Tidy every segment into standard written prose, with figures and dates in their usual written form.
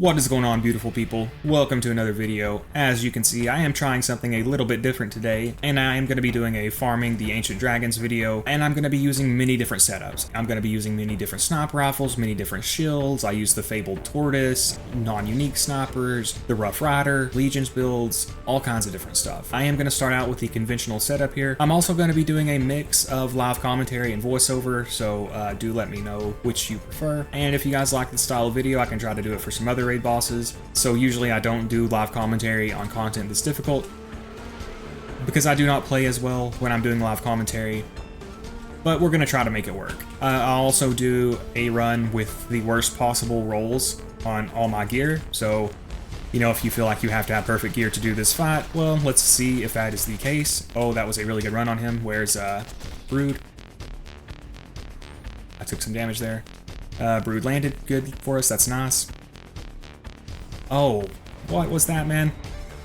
What is going on, beautiful people? Welcome to another video. As you can see, I am trying something a little bit different today, and I am going to be doing a Farming the Ancient Dragons video, and I'm going to be using many different setups. I'm going to be using many different sniper rifles, many different shields. I use the Fabled Tortoise, non-unique snipers, the Rough Rider, Legions builds, all kinds of different stuff. I am going to start out with the conventional setup here. I'm also going to be doing a mix of live commentary and voiceover, so do let me know which you prefer. And if you guys like this style of video, I can try to do it for some other raid bosses. So usually I don't do live commentary on content that's difficult because I do not play as well when I'm doing live commentary, but we're going to try to make it work. I'll also do a run with the worst possible rolls on all my gear, so you know, if you feel like you have to have perfect gear to do this fight, well, let's see if that is the case. Oh, that was a really good run on him. Where's Brood? I took some damage there. Brood landed good for us, that's nice. Oh, what was that, man?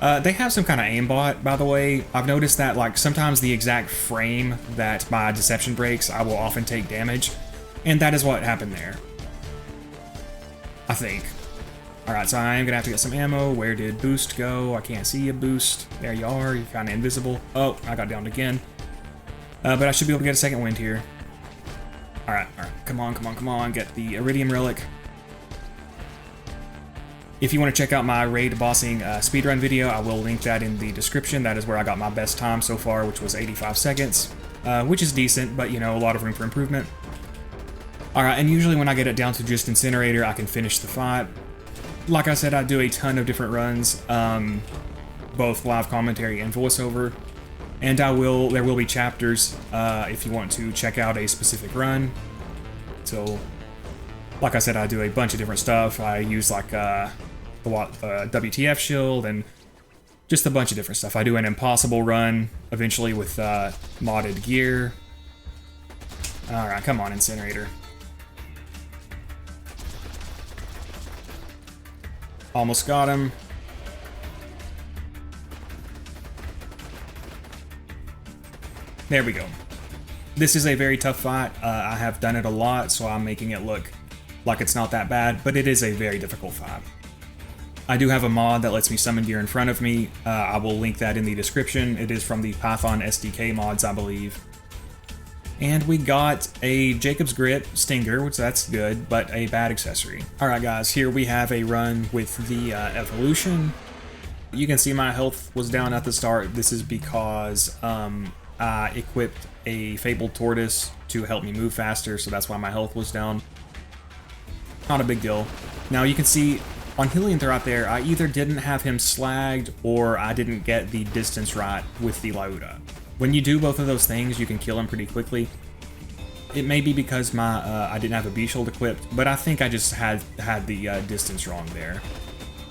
They have some kind of aimbot, by the way. I've noticed that, like, sometimes the exact frame that my deception breaks, I will often take damage, and that is what happened there. I think. Alright, so I am gonna have to get some ammo. Where did boost go? I can't see a boost. There you are, you're kinda invisible. Oh, I got downed again. But I should be able to get a second wind here. Alright, come on, get the Iridium Relic. If you want to check out my raid bossing speedrun video, I will link that in the description. That is where I got my best time so far, which was 85 seconds, which is decent, but you know, a lot of room for improvement. Alright, and usually when I get it down to just Incinerator, I can finish the fight. Like I said, I do a ton of different runs, both live commentary and voiceover, and there will be chapters if you want to check out a specific run. So, like I said, I do a bunch of different stuff. I use like the WTF Shield and just a bunch of different stuff. I do an impossible run eventually with modded gear. Alright, come on, Incinerator. Almost got him. There we go. This is a very tough fight. I have done it a lot, so I'm making it look like it's not that bad, but it is a very difficult fight. I do have a mod that lets me summon gear in front of me. I will link that in the description. It is from the Python SDK mods, I believe. And we got a Jacob's Grip Stinger, which that's good, but a bad accessory. Alright guys, here we have a run with the Evolution. You can see my health was down at the start. This is because I equipped a Fabled Tortoise to help me move faster, so that's why my health was down. Not a big deal. Now you can see on Helianther out there, I either didn't have him slagged or I didn't get the distance right with the Lyuda. When you do both of those things, you can kill him pretty quickly. It may be because my I didn't have a B-Shield equipped, but I think I just had the distance wrong there.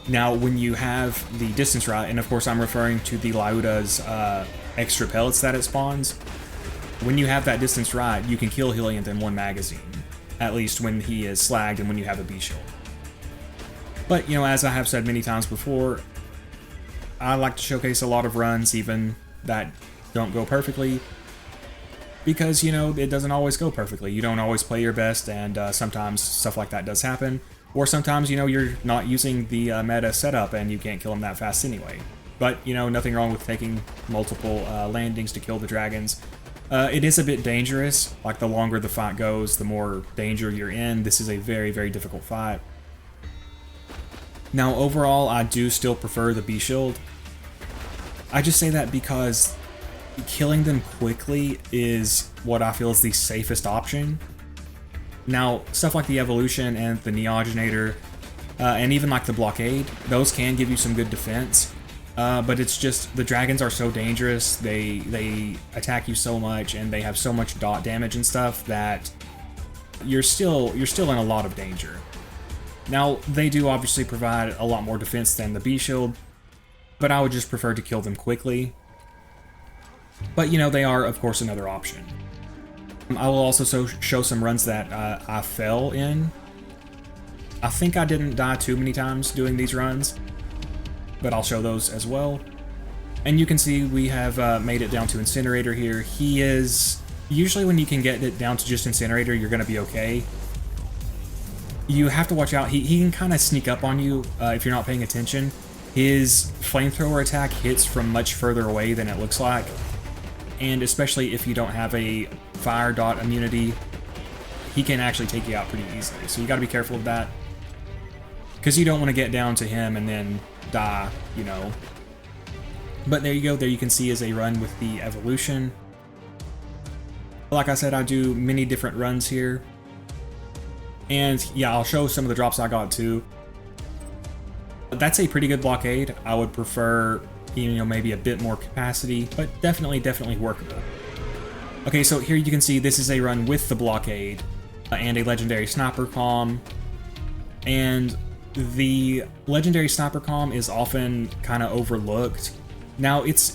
Now, when you have the distance right, and of course I'm referring to the Lyuda's extra pellets that it spawns, when you have that distance right, you can kill Helianther in one magazine. At least when he is slagged and when you have a B-Shield. But, you know, as I have said many times before, I like to showcase a lot of runs, even that don't go perfectly, because, you know, it doesn't always go perfectly. You don't always play your best, and sometimes stuff like that does happen. Or sometimes, you know, you're not using the meta setup and you can't kill them that fast anyway. But, you know, nothing wrong with taking multiple landings to kill the dragons. It is a bit dangerous. Like, the longer the fight goes, the more danger you're in. This is a very, very difficult fight. Now, overall, I do still prefer the B-Shield. I just say that because killing them quickly is what I feel is the safest option. Now, stuff like the Evolution and the Neogenator, and even like the Blockade, those can give you some good defense. But it's just, the dragons are so dangerous, they attack you so much, and they have so much dot damage and stuff that you're still in a lot of danger. Now, they do obviously provide a lot more defense than the B-Shield, but I would just prefer to kill them quickly. But, you know, they are, of course, another option. I will also show some runs that I fell in. I think I didn't die too many times doing these runs, but I'll show those as well. And you can see we have made it down to Incinerator here. He is... Usually when you can get it down to just Incinerator, you're going to be okay. you have to watch out. He can kind of sneak up on you if you're not paying attention. His flamethrower attack hits from much further away than it looks like, and especially if you don't have a fire dot immunity, he can actually take you out pretty easily. So you got to be careful of that, because you don't want to get down to him and then die, you know. But there you go. There you can see is a run with the evolution. Like I said, I do many different runs here. And yeah, I'll show some of the drops I got too. That's a pretty good blockade. I would prefer, you know, maybe a bit more capacity, but definitely workable. Okay, so here you can see this is a run with the blockade and a legendary sniper comm. And the legendary sniper comm is often kind of overlooked. Now it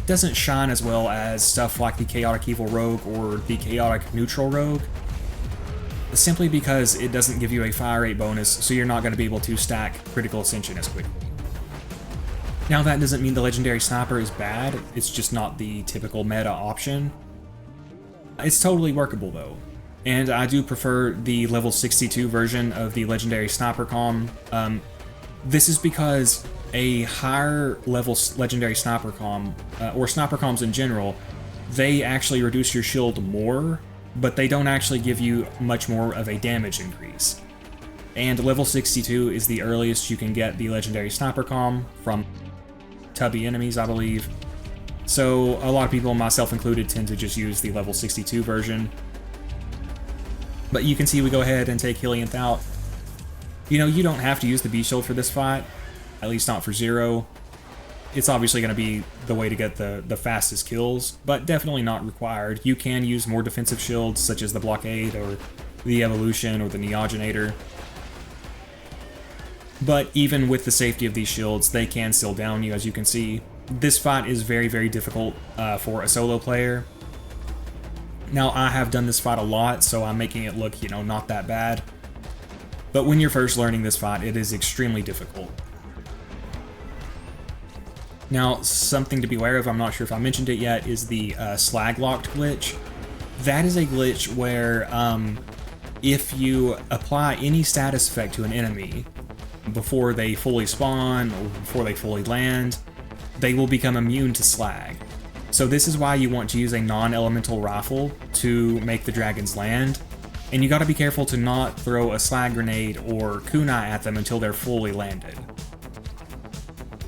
doesn't shine as well as stuff like the chaotic evil rogue or the chaotic neutral rogue, simply because it doesn't give you a fire rate bonus, so you're not going to be able to stack critical ascension as quickly. Now that doesn't mean the legendary sniper is bad, it's just not the typical meta option. It's totally workable though, and I do prefer the level 62 version of the legendary sniper comm. This is because a higher level legendary sniper comm, or sniper comms in general, they actually reduce your shield more, but they don't actually give you much more of a damage increase. And level 62 is the earliest you can get the legendary sniper comm from tubby enemies, I believe. So a lot of people, myself included, tend to just use the level 62 version. But you can see we go ahead and take Helianth out. You know, you don't have to use the B shield for this fight, at least not for Zero. It's obviously going to be the way to get the fastest kills, but definitely not required. You can use more defensive shields, such as the Blockade, or the Evolution, or the Neogenator. But even with the safety of these shields, they can still down you, as you can see. This fight is very difficult for a solo player. Now, I have done this fight a lot, so I'm making it look, you know, not that bad. But when you're first learning this fight, it is extremely difficult. Now, something to be aware of, I'm not sure if I mentioned it yet, is the slag locked glitch. That is a glitch where if you apply any status effect to an enemy before they fully spawn or before they fully land, they will become immune to slag. So this is why you want to use a non-elemental rifle to make the dragons land, and you gotta be careful to not throw a slag grenade or kunai at them until they're fully landed.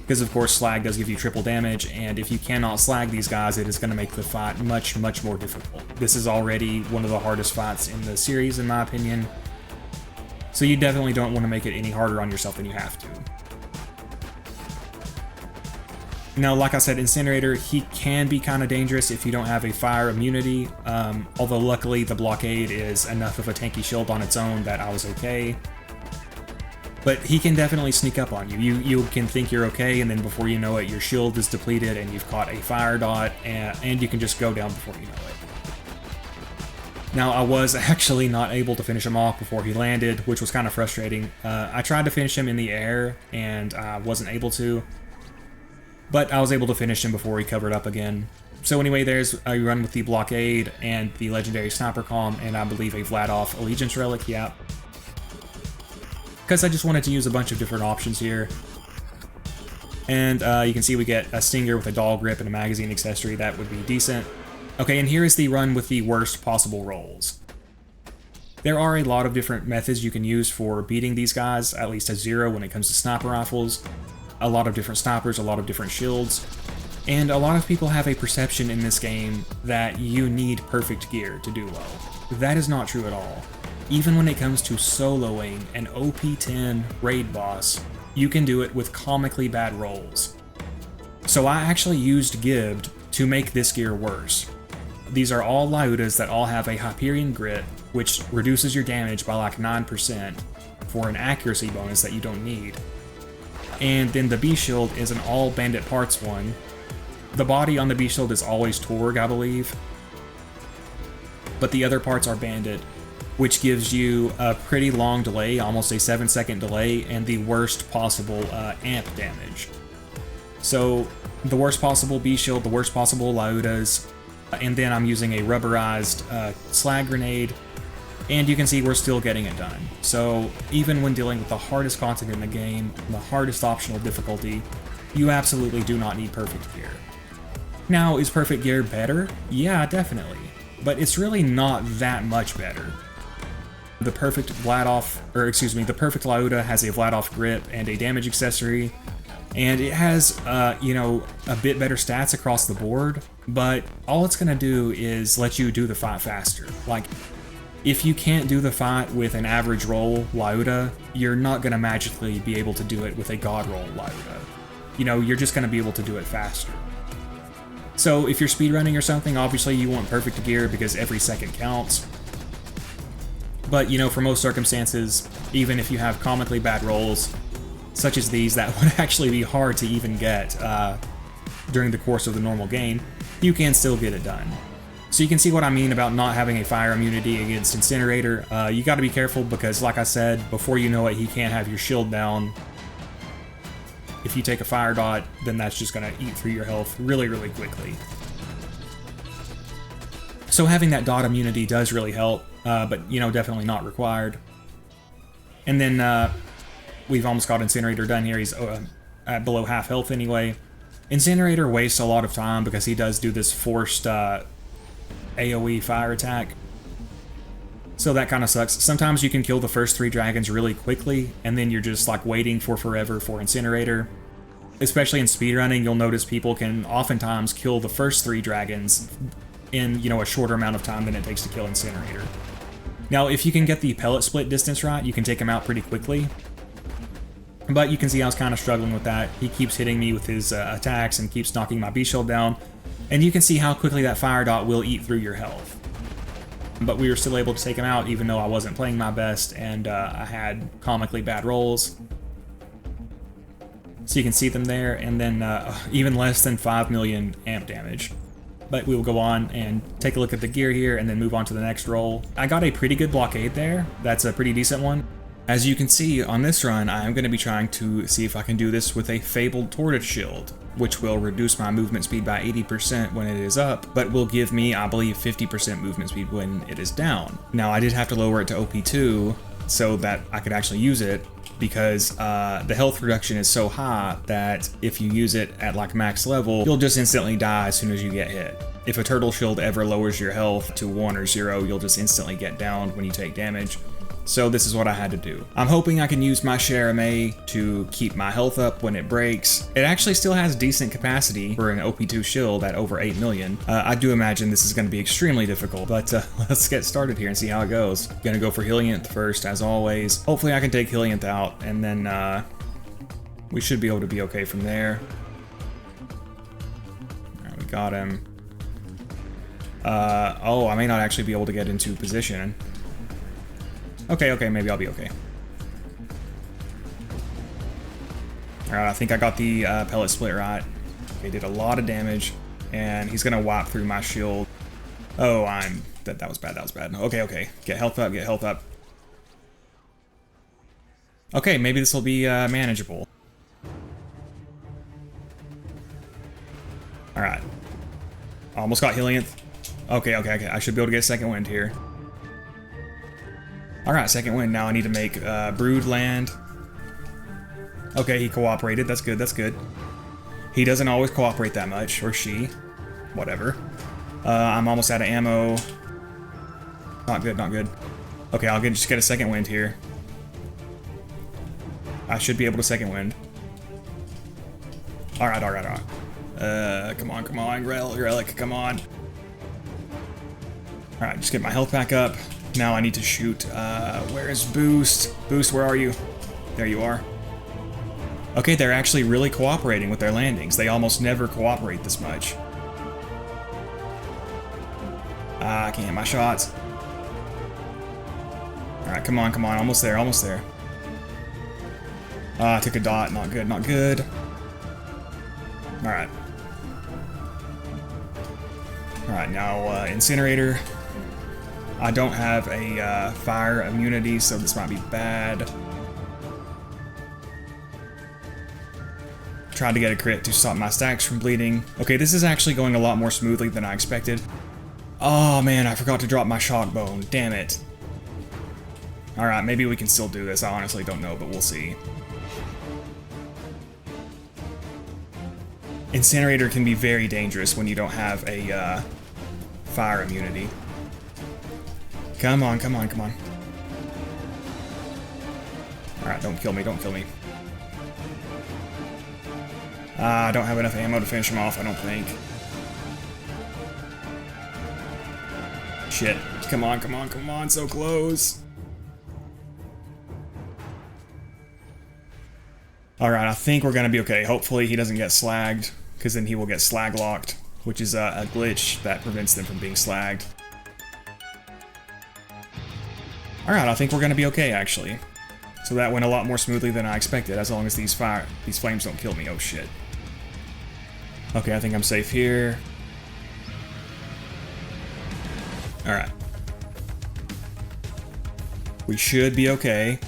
Because of course slag does give you triple damage, and if you cannot slag these guys, it is going to make the fight much more difficult. This is already one of the hardest fights in the series in my opinion, so you definitely don't want to make it any harder on yourself than you have to. Now, like I said, Incinerator, he can be kind of dangerous if you don't have a fire immunity, although luckily the Blockade is enough of a tanky shield on its own that I was okay. But he can definitely sneak up on you. You can think you're okay, and then before you know it, your shield is depleted and you've caught a fire dot, and you can just go down before you know it. Now, I was actually not able to finish him off before he landed, which was kind of frustrating. I tried to finish him in the air, and I wasn't able to. But I was able to finish him before he covered up again. So anyway, there's a run with the Blockade and the legendary Sniper Comm, and I believe a Vladof Allegiance Relic, yeah. Because I just wanted to use a bunch of different options here. And you can see we get a Stinger with a Doll Grip and a magazine accessory. That would be decent. Okay, and here is the run with the worst possible rolls. There are a lot of different methods you can use for beating these guys, at least at Zero when it comes to sniper rifles. A lot of different snipers, a lot of different shields. And a lot of people have a perception in this game that you need perfect gear to do well. That is not true at all. Even when it comes to soloing an OP10 raid boss, you can do it with comically bad rolls. So I actually used Gibbed to make this gear worse. These are all Lyudas that all have a Hyperion Grit, which reduces your damage by like 9% for an accuracy bonus that you don't need. And then the B-Shield is an all bandit parts one. The body on the B-Shield is always Torg, I believe. But the other parts are bandit, which gives you a pretty long delay, almost a 7-second delay, and the worst possible amp damage. So the worst possible B-Shield, the worst possible Lyudas, and then I'm using a rubberized slag grenade, And you can see we're still getting it done. So even when dealing with the hardest content in the game, the hardest optional difficulty, you absolutely do not need perfect gear. Now, is perfect gear better? Yeah, definitely. But it's really not that much better. The perfect Vladof, the perfect Lyuda has a Vladof grip and a damage accessory, and it has, you know, a bit better stats across the board, but all it's gonna do is let you do the fight faster. Like, if you can't do the fight with an average roll Lyuda, you're not gonna magically be able to do it with a god roll Lyuda. You know, you're just gonna be able to do it faster. So if you're speedrunning or something, obviously you want perfect gear because every second counts. But, you know, for most circumstances, even if you have comically bad rolls, such as these, that would actually be hard to even get during the course of the normal game, you can still get it done. So you can see what I mean about not having a fire immunity against Incinerator. You gotta be careful because, like I said, before you know it, he can't have your shield down. If you take a fire dot, then that's just gonna eat through your health really, really quickly. So having that dot immunity does really help, but, you know, definitely not required. And then we've almost got Incinerator done here. He's at below half health anyway. Incinerator wastes a lot of time because he does do this forced AoE fire attack. So that kind of sucks. Sometimes you can kill the first 3 dragons really quickly, and then you're just like waiting for forever for Incinerator. Especially in speedrunning, you'll notice people can oftentimes kill the first 3 dragons in, you know, a shorter amount of time than it takes to kill Incinerator. Now, if you can get the pellet split distance right, you can take him out pretty quickly. But you can see I was kind of struggling with that. He keeps hitting me with his attacks and keeps knocking my B-shield down. And you can see how quickly that fire dot will eat through your health. But we were still able to take him out even though I wasn't playing my best and I had comically bad rolls. So you can see them there, and then even less than 5 million amp damage. But we will go on and take a look at the gear here and then move on to the next roll. I got a pretty good blockade there. That's a pretty decent one. As you can see on this run, I'm going to be trying to see if I can do this with a Fabled Tortoise shield, which will reduce my movement speed by 80% when it is up, but will give me, I believe, 50% movement speed when it is down. Now, I did have to lower it to OP2 so that I could actually use it, because the health reduction is so high that if you use it at like max level, you'll just instantly die as soon as you get hit. If a turtle shield ever lowers your health to 1 or 0, you'll just instantly get downed when you take damage. So this is what I had to do. I'm hoping I can use my Cher-Amie to keep my health up when it breaks. It actually still has decent capacity for an OP2 shield at over 8 million. I do imagine this is going to be extremely difficult, but let's get started here and see how it goes. Gonna go for Hillianth first, as always. Hopefully I can take Hillianth out, and then we should be able to be okay from there. Alright, we got him. Oh, I may not actually be able to get into position. Okay, maybe I'll be okay. Alright, I think I got the pellet split right. Okay, did a lot of damage, and he's gonna wipe through my shield. Oh, that was bad, that was bad. Okay, get health up, get health up. Okay, maybe this will be manageable. Alright. Almost got Hillianth. Okay, I should be able to get a second wind here. Alright, second wind. Now I need to make Brood land. Okay, he cooperated. That's good, that's good. He doesn't always cooperate that much, or she. Whatever. I'm almost out of ammo. Not good, not good. Okay, I'll just get a second wind here. I should be able to second wind. Alright. Come on, Relic, come on. Alright, just get my health back up. Now I need to shoot. Where is Boost? Boost, where are you? There you are. Okay, they're actually really cooperating with their landings. They almost never cooperate this much. I can't hit my shots. Alright, come on, almost there. I took a dot, not good. Alright. Alright, now Incinerator. I don't have a fire immunity, so this might be bad. Tried to get a crit to stop my stacks from bleeding. Okay, this is actually going a lot more smoothly than I expected. Oh man, I forgot to drop my shock bone. Damn it. Alright, maybe we can still do this. I honestly don't know, but we'll see. Incinerator can be very dangerous when you don't have a fire immunity. Come on, come on, come on. Alright, don't kill me, don't kill me. I don't have enough ammo to finish him off, I don't think. Shit. Come on, come on, come on, so close. Alright, I think we're gonna be okay. Hopefully he doesn't get slagged, because then he will get slag locked, which is a glitch that prevents them from being slagged. Alright, I think we're gonna be okay, actually. So that went a lot more smoothly than I expected, as long as these flames don't kill me. Oh shit. Okay, I think I'm safe here. Alright. We should be okay.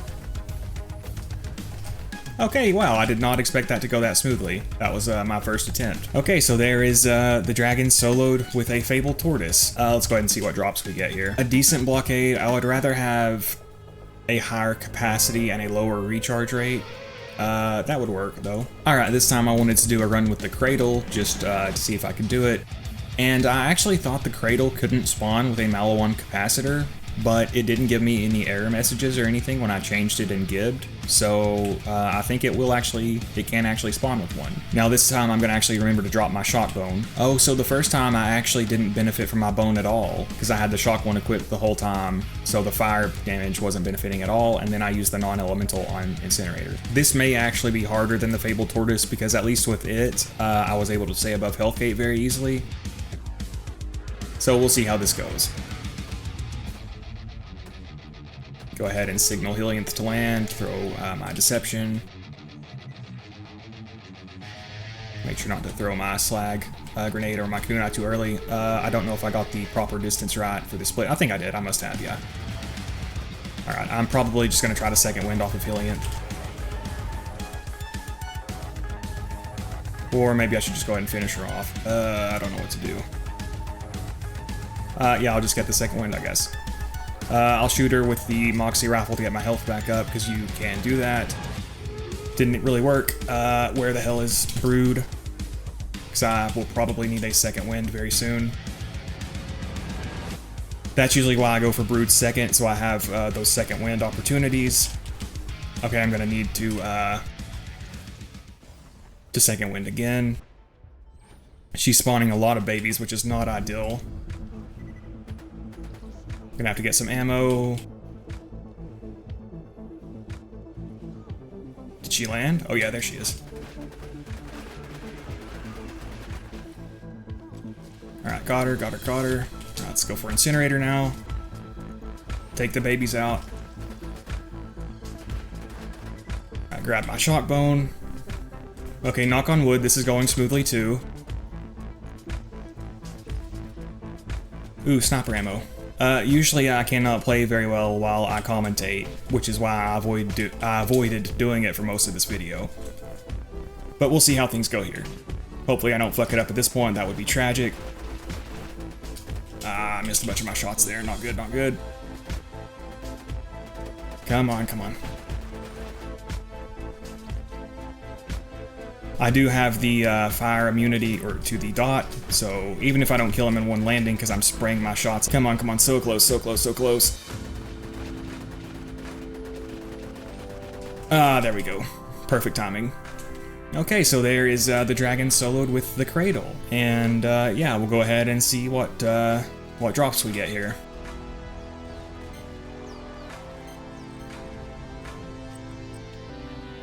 Okay, wow, I did not expect that to go that smoothly. That was my first attempt. Okay, so there is the dragon soloed with a Fabled Tortoise. Let's go ahead and see what drops we get here. A decent blockade. I would rather have a higher capacity and a lower recharge rate. That would work, though. Alright, this time I wanted to do a run with the Cradle, just to see if I could do it. And I actually thought the Cradle couldn't spawn with a Malo 1 capacitor, but it didn't give me any error messages or anything when I changed it in Gibbed, so I think it can actually spawn with one. Now this time I'm going to actually remember to drop my shock bone. Oh, so the first time I actually didn't benefit from my bone at all, because I had the shock one equipped the whole time, so the fire damage wasn't benefiting at all, and then I used the non-elemental on Incinerator. This may actually be harder than the Fabled Tortoise, because at least with it, I was able to stay above health gate very easily. So we'll see how this goes. Go ahead and signal Helianth to land, throw my Deception. Make sure not to throw my Slag Grenade or my Kunai too early. I don't know if I got the proper distance right for the split. I think I did, I must have, yeah. Alright, I'm probably just going to try to second wind off of Helianth. Or maybe I should just go ahead and finish her off. I don't know what to do. Yeah, I'll just get the second wind, I guess. I'll shoot her with the Moxie Rifle to get my health back up, because you can do that. Didn't really work. Where the hell is Brood? Because I will probably need a second wind very soon. That's usually why I go for Brood second, so I have those second wind opportunities. Okay, I'm going to need to second wind again. She's spawning a lot of babies, which is not ideal. Gonna have to get some ammo. Did she land? Oh yeah, there she is. Alright, got her, got her, got her. Right, let's go for Incinerator now. Take the babies out. I grab my shock bone. Okay, knock on wood, this is going smoothly too. Ooh, sniper ammo. Usually I cannot play very well while I commentate, which is why I avoided doing it for most of this video. But we'll see how things go here. Hopefully I don't fuck it up at this point, that would be tragic. I missed a bunch of my shots there, not good, not good. Come on, come on. I do have the fire immunity to the dot, so even if I don't kill him in one landing because I'm spraying my shots. Come on, come on, so close, so close, so close. There we go. Perfect timing. Okay, so there is the dragon soloed with the Cradle. And yeah, we'll go ahead and see what drops we get here.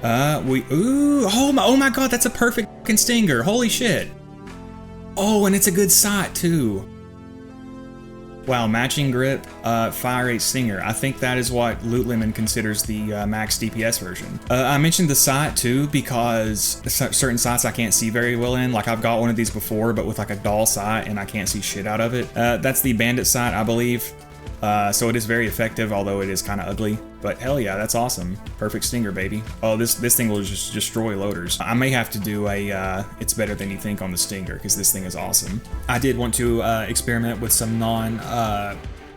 Oh my god, that's a perfect fucking stinger, holy shit. Oh, and it's a good sight too. Wow, matching grip, fire rate stinger. I think that is what Loot Lemon considers the max DPS version. I mentioned the sight too because certain sights I can't see very well in. Like I've got one of these before, but with like a dull sight and I can't see shit out of it. That's the Bandit sight, I believe. So it is very effective, although it is kind of ugly. But hell yeah, that's awesome. Perfect stinger, baby. Oh, this thing will just destroy loaders. I may have to do a it's better than you think on the stinger, because this thing is awesome. I did want to experiment with some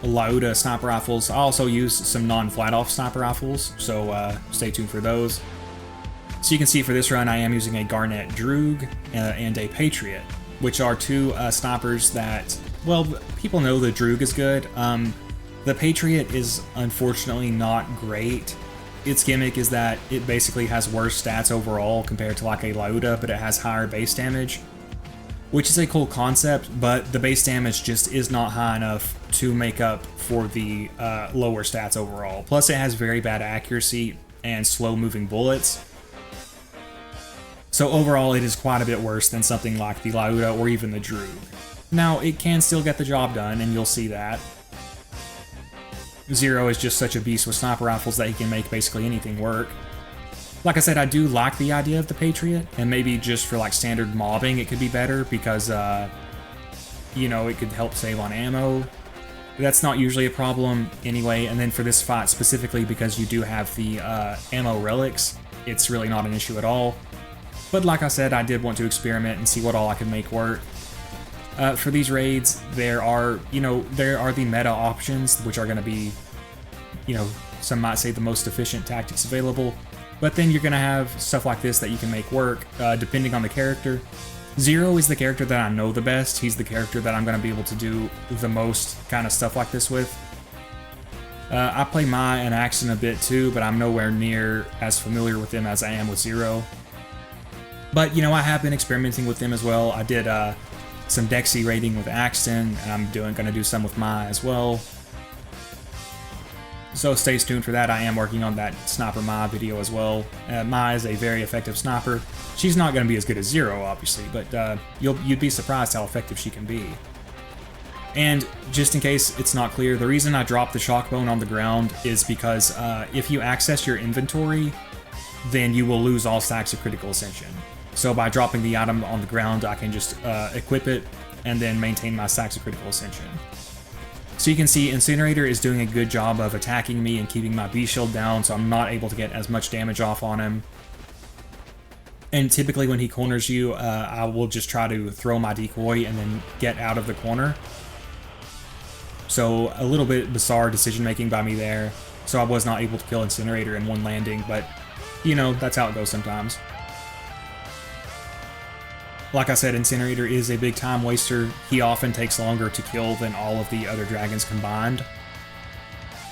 Lyuda sniper rifles. I also use some non-Vladof sniper rifles, so stay tuned for those. So you can see for this run I am using a Garnet Droog and a Patriot, which are two snipers that, well, people know the Droog is good. The Patriot is unfortunately not great. Its gimmick is that it basically has worse stats overall compared to like a Lyuda, but it has higher base damage, which is a cool concept, but the base damage just is not high enough to make up for the lower stats overall. Plus it has very bad accuracy and slow moving bullets. So overall it is quite a bit worse than something like the Lyuda or even the Droog. Now it can still get the job done, and you'll see that. Zer0 is just such a beast with sniper rifles that he can make basically anything work. Like I said, I do like the idea of the Patriot, and maybe just for like standard mobbing it could be better because, you know, it could help save on ammo. That's not usually a problem anyway, and then for this fight specifically because you do have the ammo relics, it's really not an issue at all. But like I said, I did want to experiment and see what all I could make work. For these raids, there are the meta options, which are going to be, you know, some might say the most efficient tactics available. But then you're going to have stuff like this that you can make work, depending on the character. Zer0 is the character that I know the best. He's the character that I'm going to be able to do the most kind of stuff like this with. I play Mai and Axton a bit too, but I'm nowhere near as familiar with them as I am with Zer0. But, you know, I have been experimenting with them as well. I did some Dexy raiding with Axton, and I'm gonna do some with Mai as well. So stay tuned for that. I am working on that Sniper Mai video as well. Mai is a very effective sniper. She's not gonna be as good as Zer0, obviously, but you'd be surprised how effective she can be. And just in case it's not clear, the reason I dropped the shock bone on the ground is because if you access your inventory, then you will lose all stacks of critical ascension. So by dropping the item on the ground, I can just equip it and then maintain my stacks of critical ascension. So you can see Incinerator is doing a good job of attacking me and keeping my B shield down, so I'm not able to get as much damage off on him. And typically when he corners you, I will just try to throw my decoy and then get out of the corner. So a little bit bizarre decision making by me there. So I was not able to kill Incinerator in one landing, but you know, that's how it goes sometimes. Like I said, Incinerator is a big time waster. He often takes longer to kill than all of the other dragons combined.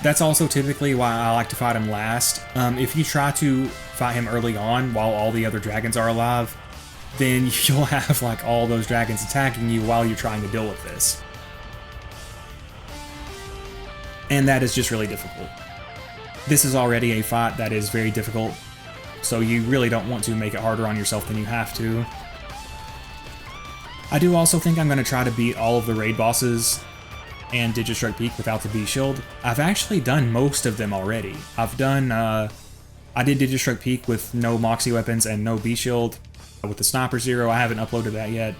That's also typically why I like to fight him last. If you try to fight him early on while all the other dragons are alive, then you'll have like all those dragons attacking you while you're trying to deal with this. And that is just really difficult. This is already a fight that is very difficult, so you really don't want to make it harder on yourself than you have to. I do also think I'm going to try to beat all of the raid bosses and Digistruck Peak without the B shield. I've actually done most of them already. I've done, I did Digistruck Peak with no Moxie weapons and no B shield. With the Sniper Zer0, I haven't uploaded that yet.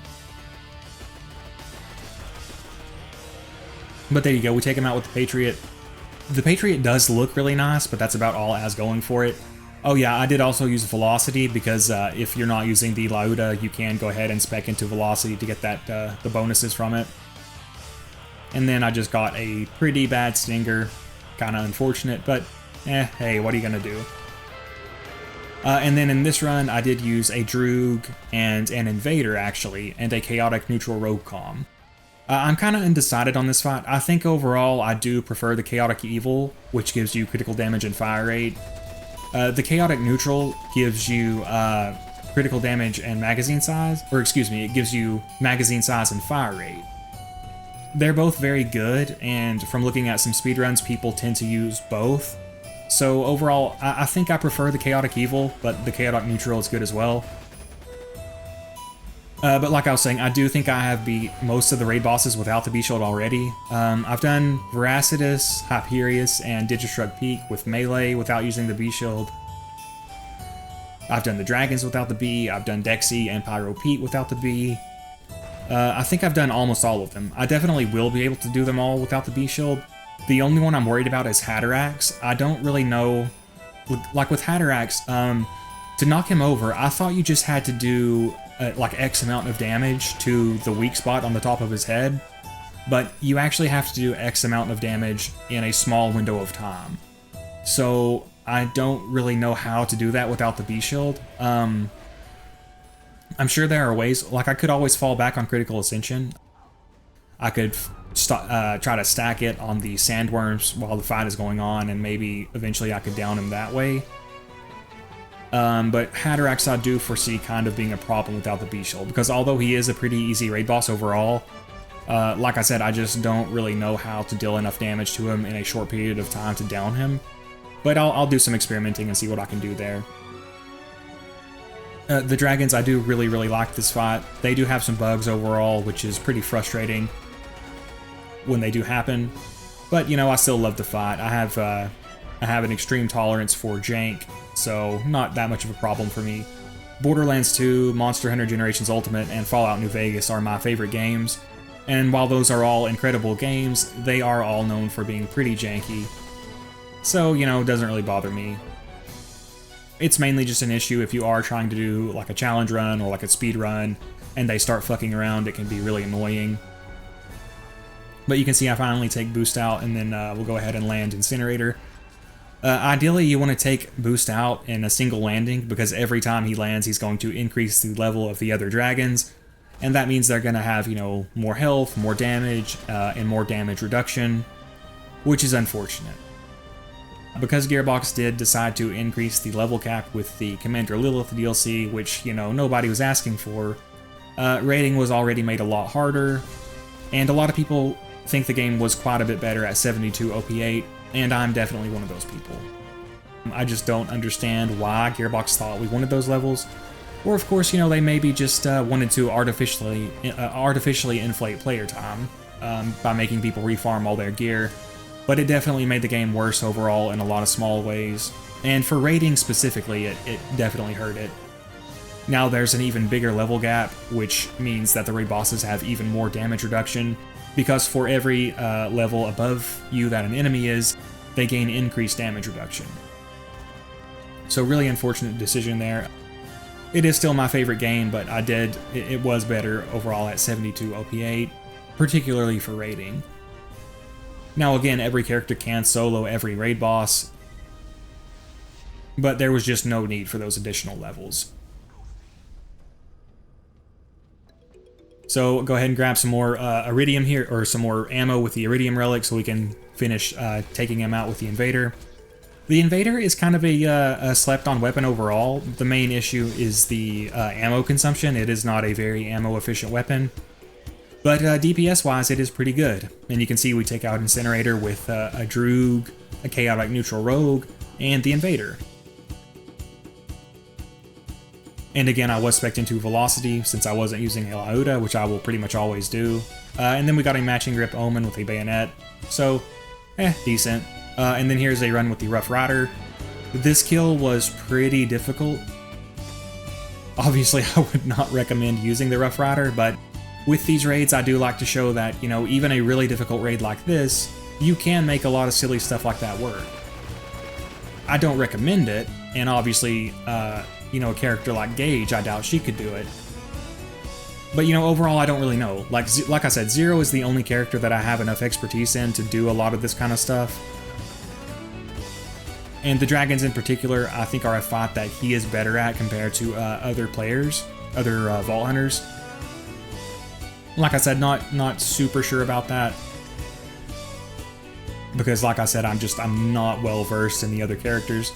But there you go, we take him out with the Patriot. The Patriot does look really nice, but that's about all it has going for it. Oh yeah, I did also use Velocity because if you're not using the Lyuda, you can go ahead and spec into Velocity to get that the bonuses from it. And then I just got a pretty bad Stinger, kind of unfortunate, but hey, what are you gonna do? And then in this run, I did use a Droog and an Invader actually, and a Chaotic Neutral Rogue Comm. I'm kind of undecided on this fight. I think overall I do prefer the Chaotic Evil, which gives you critical damage and fire rate. The Chaotic Neutral gives you critical damage and magazine size, or excuse me, it gives you magazine size and fire rate. They're both very good, and from looking at some speedruns, people tend to use both. So overall, I think I prefer the Chaotic Evil, but the Chaotic Neutral is good as well. But like I was saying, I do think I have beat most of the raid bosses without the B-Shield already. I've done Veracitus, Hyperius, and Digistruck Peak with melee without using the B-Shield. I've done the dragons without the B, I've done Dexy and Pyro Pete without the B. I think I've done almost all of them. I definitely will be able to do them all without the B-Shield. The only one I'm worried about is Hatterax. I don't really know, like with Hatterax, to knock him over, I thought you just had to do like X amount of damage to the weak spot on the top of his head. but you actually have to do X amount of damage in a small window of time. So I don't really know how to do that without the B shield. I'm sure there are ways. Like, I could always fall back on critical ascension. I could try to stack it on the sandworms while the fight is going on, and maybe eventually I could down him that way. But Hatterax I do foresee kind of being a problem without the B shield, because although he is a pretty easy raid boss overall, like I said, I just don't really know how to deal enough damage to him in a short period of time to down him. But I'll do some experimenting and see what I can do there. The dragons, I do really like this fight. They do have some bugs overall, which is pretty frustrating when they do happen. But, you know, I still love the fight. I have an extreme tolerance for jank, so not that much of a problem for me. Borderlands 2, Monster Hunter Generations Ultimate, and Fallout New Vegas are my favorite games. And while those are all incredible games, they are all known for being pretty janky. So, you know, it doesn't really bother me. It's mainly just an issue if you are trying to do like a challenge run or like a speed run and they start fucking around. It can be really annoying. But you can see I finally take boost out, and then we'll go ahead and land Incinerator. Ideally, you want to take boost out in a single landing, because every time he lands, he's going to increase the level of the other dragons. And that means they're going to have, you know, more health, more damage, and more damage reduction, which is unfortunate. Because Gearbox did decide to increase the level cap with the Commander Lilith DLC, which, you know, nobody was asking for, raiding was already made a lot harder, and a lot of people think the game was quite a bit better at 72 OP8, and I'm definitely one of those people. I just don't understand why Gearbox thought we wanted those levels, or of course, you know, they maybe just wanted to artificially inflate player time by making people refarm all their gear. But it definitely made the game worse overall in a lot of small ways. And for raiding specifically, it definitely hurt it. Now there's an even bigger level gap, which means that the raid bosses have even more damage reduction, because for every level above you that an enemy is, they gain increased damage reduction. So really unfortunate decision there. It is still my favorite game, but it was better overall at 72 OP8, particularly for raiding. Now again, every character can solo every raid boss, but there was just no need for those additional levels. So go ahead and grab some more Iridium here, or some more ammo with the Iridium relic, so we can finish taking him out with the Invader. The Invader is kind of a slept-on weapon overall. The main issue is the ammo consumption. It is not a very ammo-efficient weapon. But DPS-wise, it is pretty good. And you can see we take out Incinerator with a Droog, a Chaotic Neutral Rogue, and the Invader. And again, I was spec'd into Velocity since I wasn't using a Lyuda, which I will pretty much always do. And then we got a Matching Grip Omen with a Bayonet. So, decent. And then here's a run with the Rough Rider. This kill was pretty difficult. Obviously, I would not recommend using the Rough Rider, but with these raids, I do like to show that, you know, even a really difficult raid like this, you can make a lot of silly stuff like that work. I don't recommend it, and obviously, you know, a character like Gage, I doubt she could do it. But, you know, overall, I don't really know. Like I said, Zero is the only character that I have enough expertise in to do a lot of this kind of stuff. And the dragons in particular, I think are a fight that he is better at compared to other players, other Vault Hunters. Like I said, not super sure about that, because like I said, I'm not well versed in the other characters.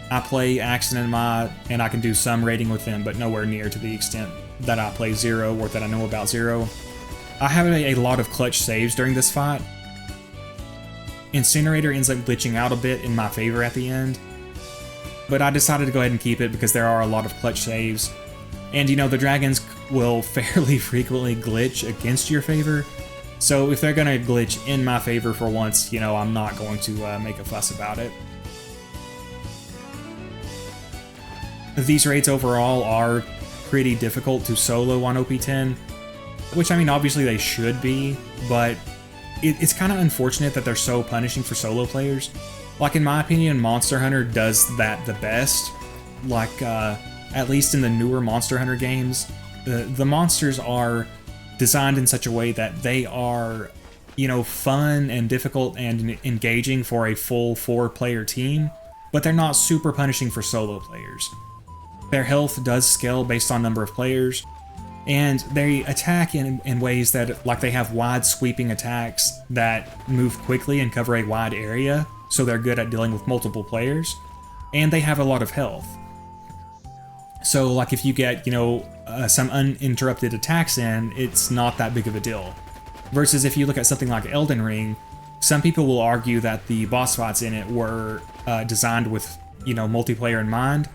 I play Axe and Enma, and I can do some raiding with them, but nowhere near to the extent that I play Zero or that I know about Zero. I have a lot of clutch saves during this fight. Incinerator ends up glitching out a bit in my favor at the end, but I decided to go ahead and keep it because there are a lot of clutch saves. And, you know, the dragons will fairly frequently glitch against your favor, so if they're gonna glitch in my favor for once, you know, I'm not going to make a fuss about it. These raids overall are pretty difficult to solo on OP10, which, I mean, obviously they should be, but it's kind of unfortunate that they're so punishing for solo players. Like, in my opinion, Monster Hunter does that the best. Like, at least in the newer Monster Hunter games, the monsters are designed in such a way that they are, you know, fun and difficult and engaging for a full 4-player team, but they're not super punishing for solo players. Their health does scale based on number of players, and they attack in ways that, like, they have wide sweeping attacks that move quickly and cover a wide area, so they're good at dealing with multiple players, and they have a lot of health. So, like, if you get, you know, some uninterrupted attacks in, it's not that big of a deal. Versus if you look at something like Elden Ring, some people will argue that the boss fights in it were designed with, you know, multiplayer in mind,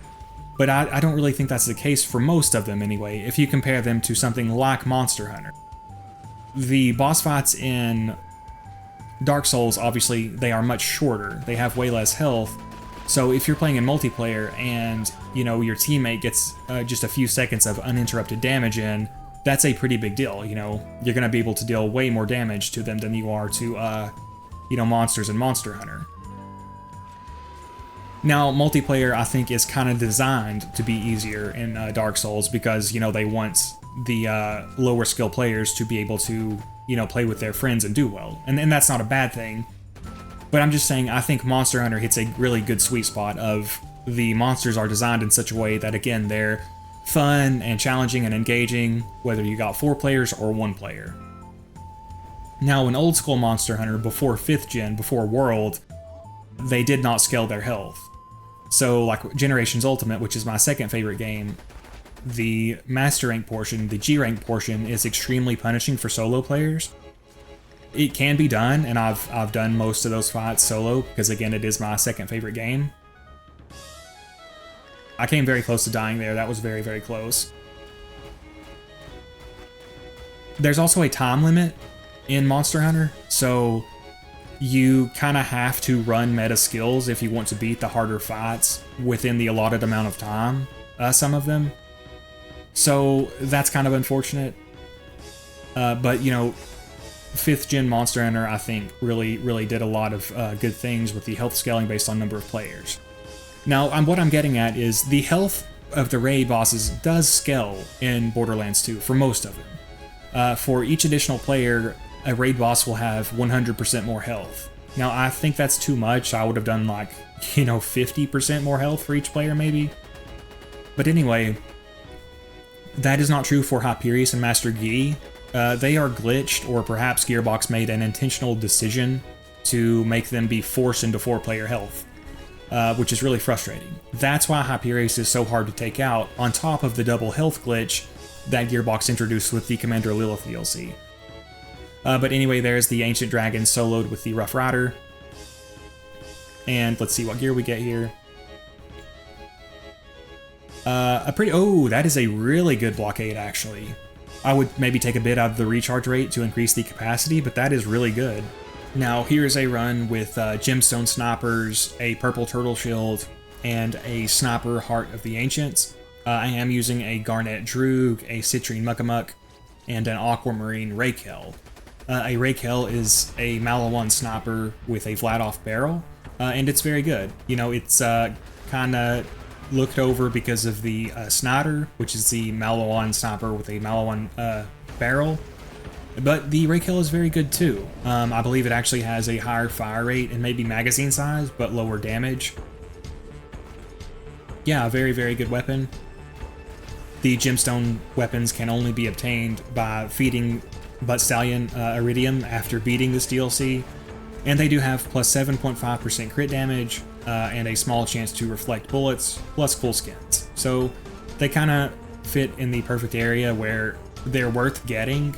but I don't really think that's the case for most of them anyway, if you compare them to something like Monster Hunter. The boss fights in Dark Souls, obviously, they are much shorter. They have way less health, so if you're playing in multiplayer and, you know, your teammate gets just a few seconds of uninterrupted damage in, that's a pretty big deal. You know, you're going to be able to deal way more damage to them than you are to, you know, monsters in Monster Hunter. Now, multiplayer, I think, is kind of designed to be easier in Dark Souls because, you know, they want the lower skill players to be able to, you know, play with their friends and do well. And that's not a bad thing. But I'm just saying, I think Monster Hunter hits a really good sweet spot of the monsters are designed in such a way that, again, they're fun and challenging and engaging, whether you got 4 players or 1 player. Now, in old school Monster Hunter, before 5th gen, before World, they did not scale their health. So, like Generations Ultimate, which is my second favorite game, the Master Rank portion, the G Rank portion, is extremely punishing for solo players. It can be done, and I've done most of those fights solo, because again, it is my second favorite game. I came very close to dying there, that was very, very close. There's also a time limit in Monster Hunter, so you kind of have to run meta skills if you want to beat the harder fights within the allotted amount of time, some of them. So that's kind of unfortunate. But, you know, 5th gen Monster Hunter, I think, really did a lot of good things with the health scaling based on number of players. Now, what I'm getting at is the health of the raid bosses does scale in Borderlands 2, for most of them. For each additional player, a raid boss will have 100% more health. Now, I think that's too much. I would have done, like, you know, 50% more health for each player, maybe. But anyway, that is not true for Hyperius and Master Yi. They are glitched, or perhaps Gearbox made an intentional decision to make them be forced into 4-player health, which is really frustrating. That's why Hyperius is so hard to take out, on top of the double health glitch that Gearbox introduced with the Commander Lilith DLC. But anyway, there's the Ancient Dragon soloed with the Rough Rider. And let's see what gear we get here. Oh, that is a really good Blockade, actually. I would maybe take a bit out of the recharge rate to increase the capacity, but that is really good. Now, here's a run with Gemstone Snipers, a Purple Turtle Shield, and a Sniper Heart of the Ancients. I am using a Garnet Droog, a Citrine Muckamuck, and an Aquamarine Rakehell. A Rakehell is a Malawan sniper with a Vladof barrel, and it's very good. You know, it's kind of looked over because of the Snider, which is the Malawan sniper with a Malawan barrel, but the Rakehell is very good too. I believe it actually has a higher fire rate and maybe magazine size, but lower damage. Yeah, a very, very good weapon. The Gemstone weapons can only be obtained by feeding Butt Stallion Iridium after beating this DLC, and they do have plus 7.5% crit damage and a small chance to reflect bullets, plus cool skins. So they kind of fit in the perfect area where they're worth getting,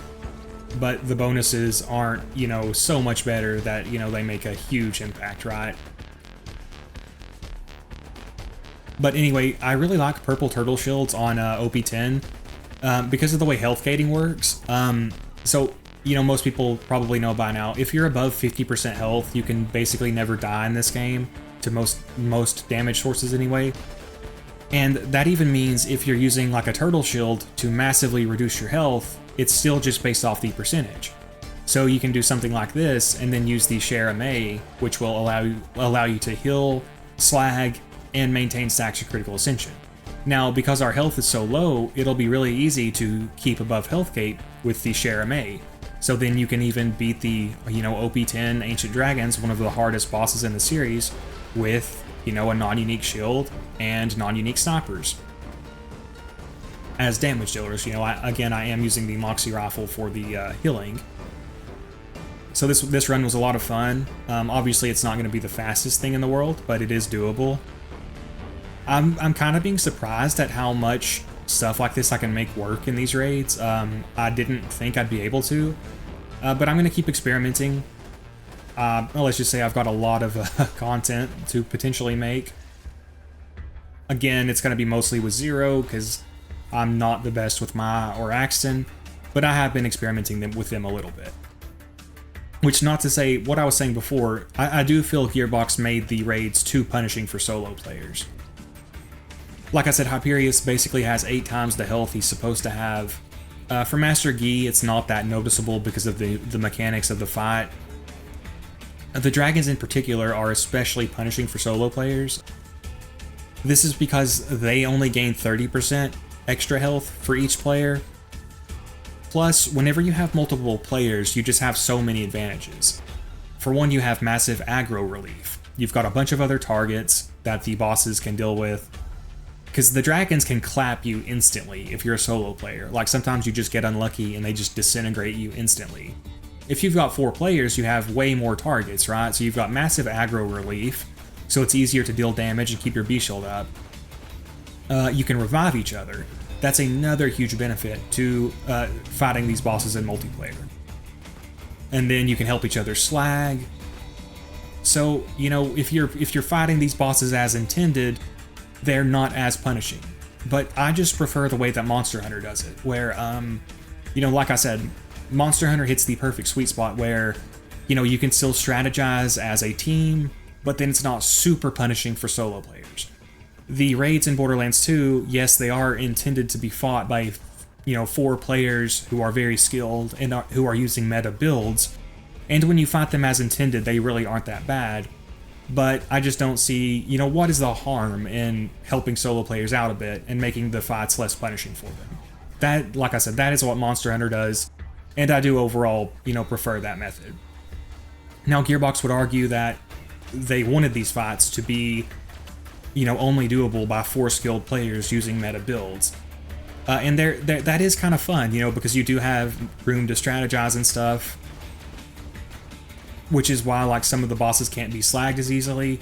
but the bonuses aren't, you know, so much better that, you know, they make a huge impact, right? But anyway, I really like Purple Turtle Shields on OP10 because of the way health gating works. So, you know, most people probably know by now, if you're above 50% health, you can basically never die in this game, to most damage sources anyway. And that even means if you're using like a Turtle Shield to massively reduce your health, it's still just based off the percentage. So you can do something like this and then use the Cher-Amie, which will allow you to heal, slag, and maintain stacks of critical ascension. Now, because our health is so low, it'll be really easy to keep above health gate with the Cher-Amie. So then you can even beat the, OP10 Ancient Dragons, one of the hardest bosses in the series, with, a non-unique shield and non-unique snipers. As damage dealers, I am using the Moxie Rifle for the healing. So this run was a lot of fun. Obviously, it's not going to be the fastest thing in the world, but it is doable. I'm kind of being surprised at how much stuff like this I can make work in these raids. I didn't think I'd be able to, but I'm going to keep experimenting. Well, let's just say I've got a lot of content to potentially make. Again, it's going to be mostly with Zero, because I'm not the best with Mai or Axton, but I have been experimenting with them a little bit. Which, not to say, what I was saying before, I do feel Gearbox made the raids too punishing for solo players. Like I said, Hyperius basically has 8 times the health he's supposed to have. For Master Yi, it's not that noticeable because of the mechanics of the fight. The dragons in particular are especially punishing for solo players. This is because they only gain 30% extra health for each player. Plus, whenever you have multiple players, you just have so many advantages. For one, you have massive aggro relief. You've got a bunch of other targets that the bosses can deal with. Because the dragons can clap you instantly if you're a solo player. Like, sometimes you just get unlucky and they just disintegrate you instantly. If you've got 4 players, you have way more targets, right? So you've got massive aggro relief, so it's easier to deal damage and keep your B shield up. You can revive each other. That's another huge benefit to fighting these bosses in multiplayer. And then you can help each other slag. So, if you're fighting these bosses as intended, they're not as punishing. But I just prefer the way that Monster Hunter does it, where, like I said, Monster Hunter hits the perfect sweet spot where, you can still strategize as a team, but then it's not super punishing for solo players. The raids in Borderlands 2, yes, they are intended to be fought by, 4 players who are very skilled and who are using meta builds, and when you fight them as intended, they really aren't that bad. But I just don't see, what is the harm in helping solo players out a bit and making the fights less punishing for them? That, like I said, that is what Monster Hunter does, and I do overall, prefer that method. Now, Gearbox would argue that they wanted these fights to be, only doable by 4 skilled players using meta builds. And that is kind of fun, because you do have room to strategize and stuff. Which is why, like, some of the bosses can't be slagged as easily,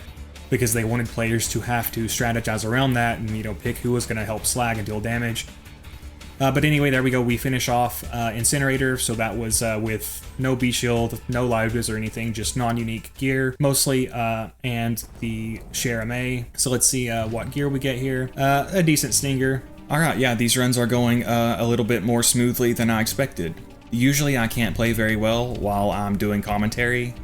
because they wanted players to have to strategize around that and, pick who was going to help slag and deal damage. But anyway, there we go. We finish off Incinerator, so that was with no B shield, no Lyudas or anything, just non-unique gear, mostly, and the Cher-Amie. So let's see what gear we get here. A decent Stinger. Alright, yeah, these runs are going a little bit more smoothly than I expected. Usually I can't play very well while I'm doing commentary,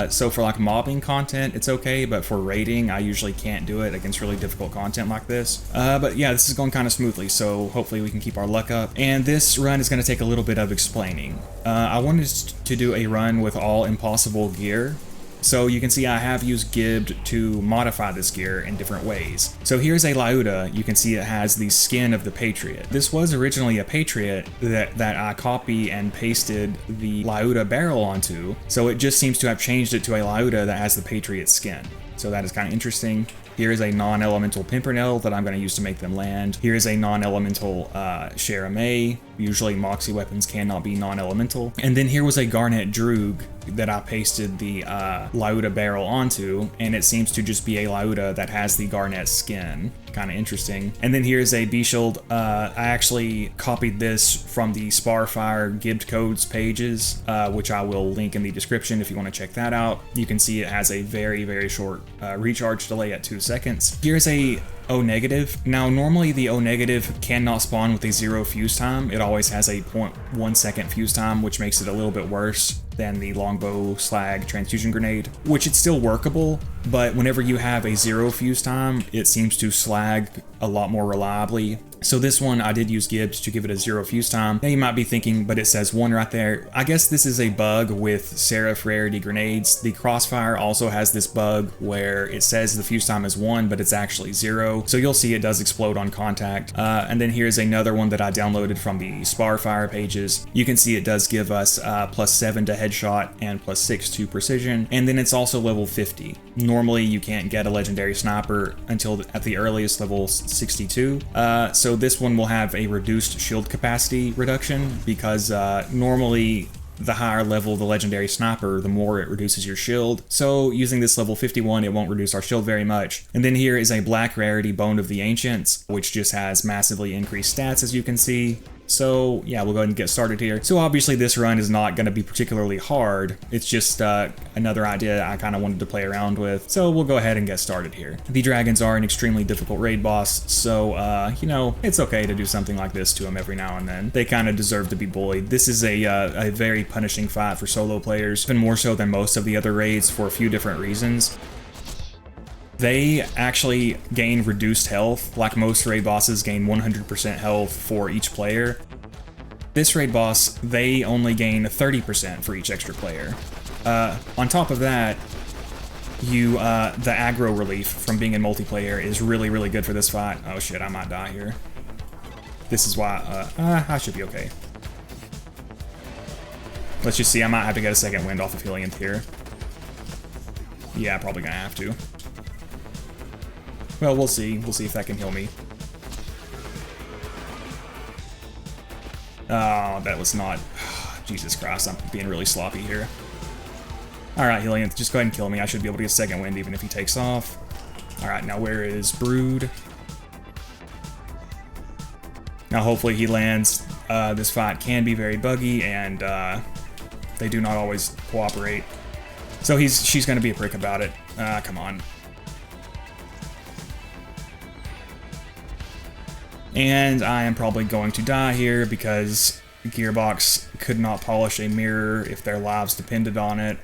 so for like mobbing content it's okay, but for raiding I usually can't do it against really difficult content like this. But yeah, this is going kind of smoothly, so hopefully we can keep our luck up. And this run is going to take a little bit of explaining. I wanted to do a run with all impossible gear. So you can see I have used Gibbed to modify this gear in different ways. So here's a Lyuda. You can see it has the skin of the Patriot. This was originally a Patriot that I copy and pasted the Lyuda barrel onto, so it just seems to have changed it to a Lyuda that has the Patriot skin. So that is kind of interesting. Here is a non-elemental Pimpernel that I'm going to use to make them land. Here is a non-elemental Cher-Amie. Usually Moxie weapons cannot be non-elemental. And then here was a Garnet Droog that I pasted the Lyuda barrel onto, and it seems to just be a Lyuda that has the Garnet skin. Kind of interesting. And then here's a B-Shield. I actually copied this from the Sparfire Gibbed Codes pages, which I will link in the description if you want to check that out. You can see it has a very, very short recharge delay at 2 seconds. Here's a O negative. Now normally the O negative cannot spawn with a 0 fuse time. It always has a 0.1 second fuse time, which makes it a little bit worse than the longbow slag transfusion grenade, which it's still workable, but whenever you have a 0 fuse time, it seems to slag a lot more reliably. So this one, I did use Gibbs to give it a 0 fuse time. Now you might be thinking, but it says 1 right there. I guess this is a bug with Seraph rarity grenades. The Crossfire also has this bug where it says the fuse time is 1, but it's actually 0. So you'll see it does explode on contact. And then here's another one that I downloaded from the Sparfire pages. You can see it does give us +7 to headshot and +6 to precision. And then it's also level 50. Normally you can't get a legendary sniper until at the earliest level 62. So this one will have a reduced shield capacity reduction because normally the higher level the legendary sniper, the more it reduces your shield. So using this level 51, it won't reduce our shield very much. And then here is a black rarity Bone of the Ancients, which just has massively increased stats, as you can see. So yeah, we'll go ahead and get started here. So obviously this run is not going to be particularly hard. It's just another idea I kind of wanted to play around with. So we'll go ahead and get started here. The dragons are an extremely difficult raid boss, so you know, it's okay to do something like this to them every now and then. They kind of deserve to be bullied. This is a very punishing fight for solo players, even more so than most of the other raids for a few different reasons. They actually gain reduced health, like most raid bosses gain 100% health for each player. This raid boss, they only gain 30% for each extra player. On top of that, the aggro relief from being in multiplayer is really, really good for this fight. Oh shit, I might die here. This is why, I should be okay. Let's just see, I might have to get a second wind off of Helianth here. Yeah, probably gonna have to. Well, we'll see. We'll see if that can heal me. Oh, that was not... Jesus Christ, I'm being really sloppy here. Alright, Helianth, just go ahead and kill me. I should be able to get a second wind even if he takes off. Alright, now where is Brood? Now hopefully he lands. This fight can be very buggy, and they do not always cooperate. So she's going to be a prick about it. Come on. And I am probably going to die here because Gearbox could not polish a mirror if their lives depended on it.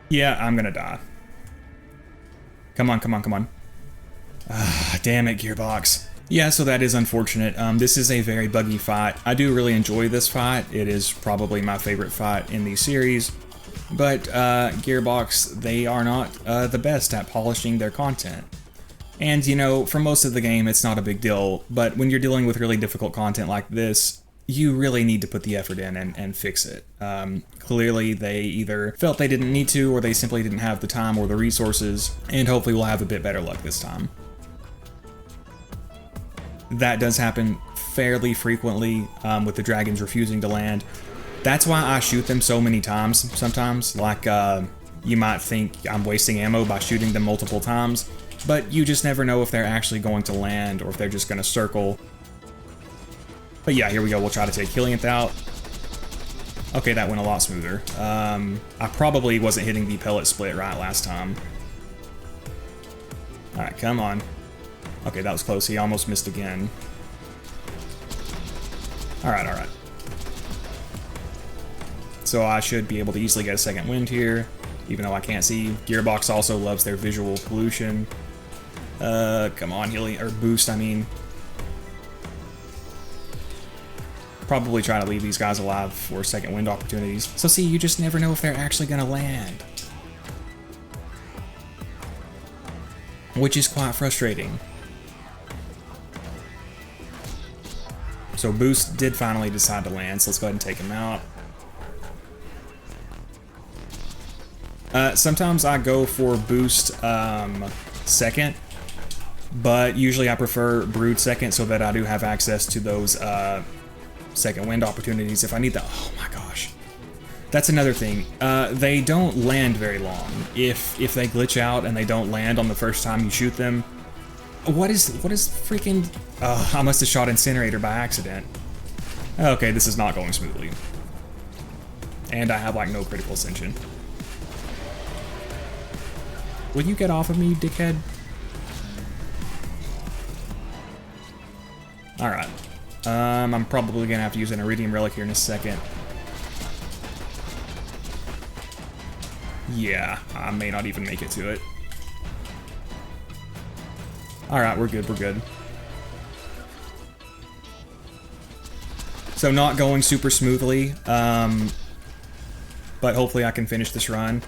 Yeah, I'm gonna die. Come on, come on, come on. Damn it, Gearbox. Yeah, so that is unfortunate. This is a very buggy fight. I do really enjoy this fight. It is probably my favorite fight in the series. But Gearbox, they are not the best at polishing their content. And, you know, for most of the game, it's not a big deal, but when you're dealing with really difficult content like this, you really need to put the effort in and fix it. Clearly, they either felt they didn't need to, or they simply didn't have the time or the resources, and hopefully we'll have a bit better luck this time. That does happen fairly frequently with the dragons refusing to land. That's why I shoot them so many times sometimes. Like, you might think I'm wasting ammo by shooting them multiple times, but you just never know if they're actually going to land or if they're just going to circle. But yeah, here we go. We'll try to take Helianth out. Okay, that went a lot smoother. I probably wasn't hitting the pellet split right last time. Alright, come on. Okay, that was close. He almost missed again. Alright, alright. So I should be able to easily get a second wind here, even though I can't see. Gearbox also loves their visual pollution. Come on, Helianth, or boost, I mean. Probably try to leave these guys alive for second wind opportunities. So see, you just never know if they're actually gonna land. Which is quite frustrating. So Boost did finally decide to land, so let's go ahead and take him out. Sometimes I go for Boost second, but usually I prefer Brood second so that I do have access to those second wind opportunities if I need that. Oh my gosh. That's another thing. They don't land very long. If they glitch out and they don't land on the first time you shoot them, what is freaking... I must have shot Incinerator by accident. Okay, this is not going smoothly. And I have like no critical ascension. Will you get off of me, dickhead? Alright. I'm probably gonna have to use an Iridium Relic here in a second. Yeah, I may not even make it to it. Alright, we're good, we're good. So not going super smoothly, but hopefully I can finish this run.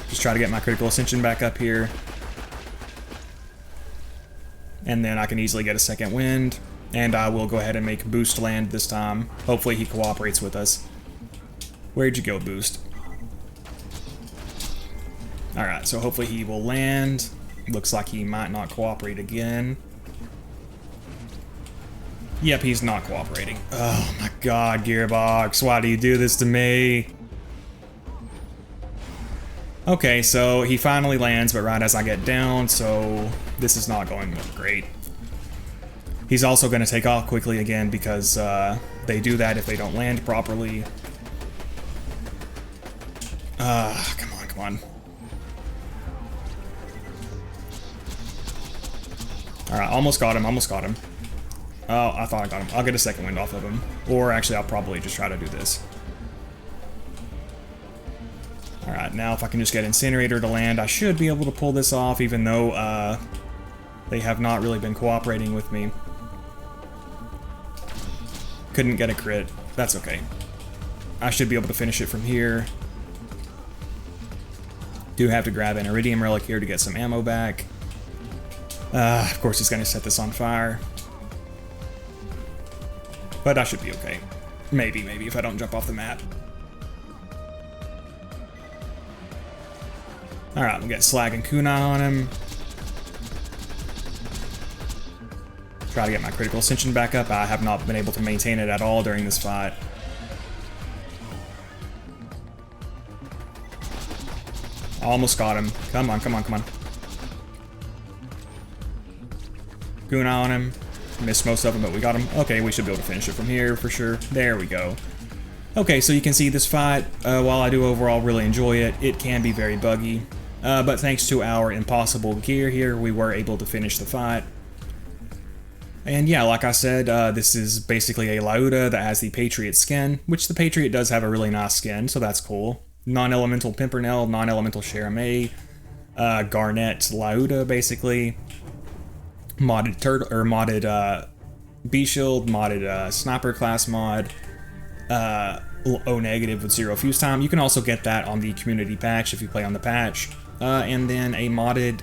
Just try to get my critical ascension back up here. And then I can easily get a second wind. And I will go ahead and make Boost land this time. Hopefully he cooperates with us. Where'd you go, Boost? Alright, so hopefully he will land. Looks like he might not cooperate again. Yep, he's not cooperating. Oh my god, Gearbox, why do you do this to me? Okay, so he finally lands, but right as I get down, so this is not going great. He's also going to take off quickly again because they do that if they don't land properly. Come on, come on. Alright, almost got him, almost got him. Oh, I thought I got him. I'll get a second wind off of him. Or actually, I'll probably just try to do this. Alright, now if I can just get Incinerator to land, I should be able to pull this off, even though they have not really been cooperating with me. Couldn't get a crit. That's okay. I should be able to finish it from here. Do have to grab an Iridium Relic here to get some ammo back. Of course he's going to set this on fire. But I should be okay. Maybe if I don't jump off the map. Alright, we got Slag and Kunai on him. Try to get my critical ascension back up. I have not been able to maintain it at all during this fight. Almost got him. Come on, come on, come on. Kunai on him. Missed most of them, but we got him. Okay, we should be able to finish it from here for sure. There we go. Okay, so you can see this fight, while I do overall really enjoy it, it can be very buggy. But thanks to our impossible gear here, we were able to finish the fight. And yeah, like I said, this is basically a Lyuda that has the Patriot skin, which the Patriot does have a really nice skin, so that's cool. Non-elemental Pimpernel, non-elemental Cher-Amie, Garnet Lyuda, basically. Modded turtle or modded B Shield, modded Sniper class mod, O negative with 0 fuse time. You can also get that on the community patch if you play on the patch, and then a modded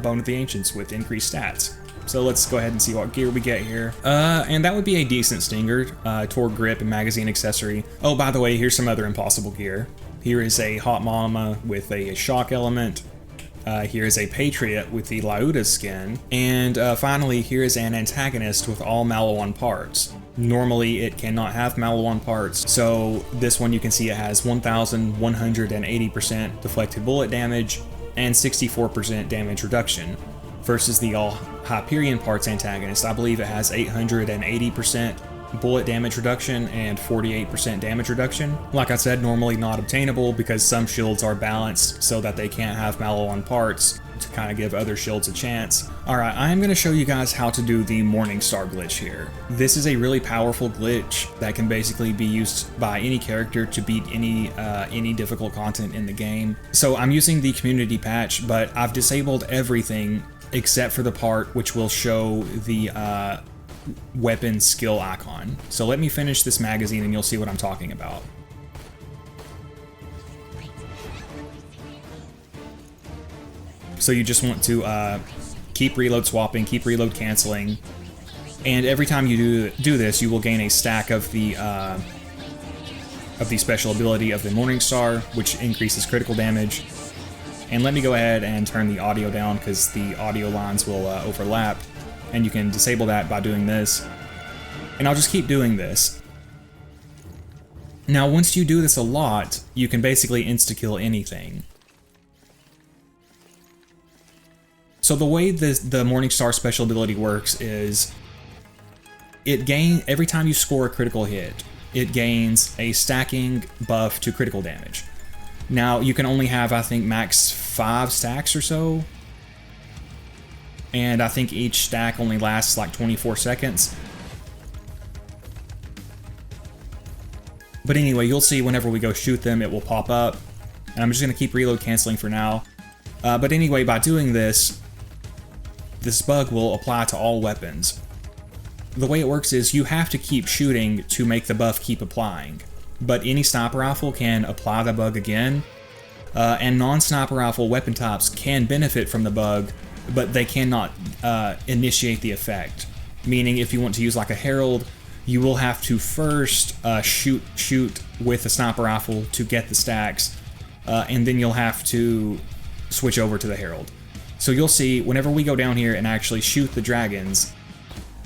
Bone of the Ancients with increased stats. So let's go ahead and see what gear we get here. And that would be a decent Stinger, Tor grip and magazine accessory. Oh, by the way, here's some other impossible gear. Here is a Hot Mama with a shock element. Here is a Patriot with the Lyuda skin. And finally, here is an antagonist with all Maliwan parts. Normally, it cannot have Maliwan parts, so this one you can see it has 1,180% deflected bullet damage and 64% damage reduction. Versus the all Hyperion parts antagonist, I believe it has 880% bullet damage reduction and 48% damage reduction. Like I said, normally not obtainable because some shields are balanced so that they can't have Maliwan parts to kind of give other shields a chance. Alright, I am going to show you guys how to do the Morningstar Glitch here. This is a really powerful glitch that can basically be used by any character to beat any difficult content in the game. So I'm using the community patch, but I've disabled everything except for the part which will show the weapon skill icon. So let me finish this magazine and you'll see what I'm talking about. So you just want to keep reload swapping, keep reload canceling, and every time you do this, you will gain a stack of the special ability of the Morningstar, which increases critical damage. And let me go ahead and turn the audio down because the audio lines will overlap. And you can disable that by doing this. And I'll just keep doing this. Now, once you do this a lot, you can basically insta-kill anything. So the way the Morningstar special ability works is every time you score a critical hit, it gains a stacking buff to critical damage. Now, you can only have, I think, max 5 stacks or so. And I think each stack only lasts like 24 seconds. But anyway, you'll see whenever we go shoot them, it will pop up. And I'm just going to keep reload canceling for now. But anyway, by doing this, this bug will apply to all weapons. The way it works is you have to keep shooting to make the buff keep applying, but any sniper rifle can apply the bug again, and non-sniper rifle weapon types can benefit from the bug, but they cannot initiate the effect. Meaning if you want to use like a Herald, you will have to first shoot with a sniper rifle to get the stacks, and then you'll have to switch over to the Herald. So you'll see whenever we go down here and actually shoot the dragons,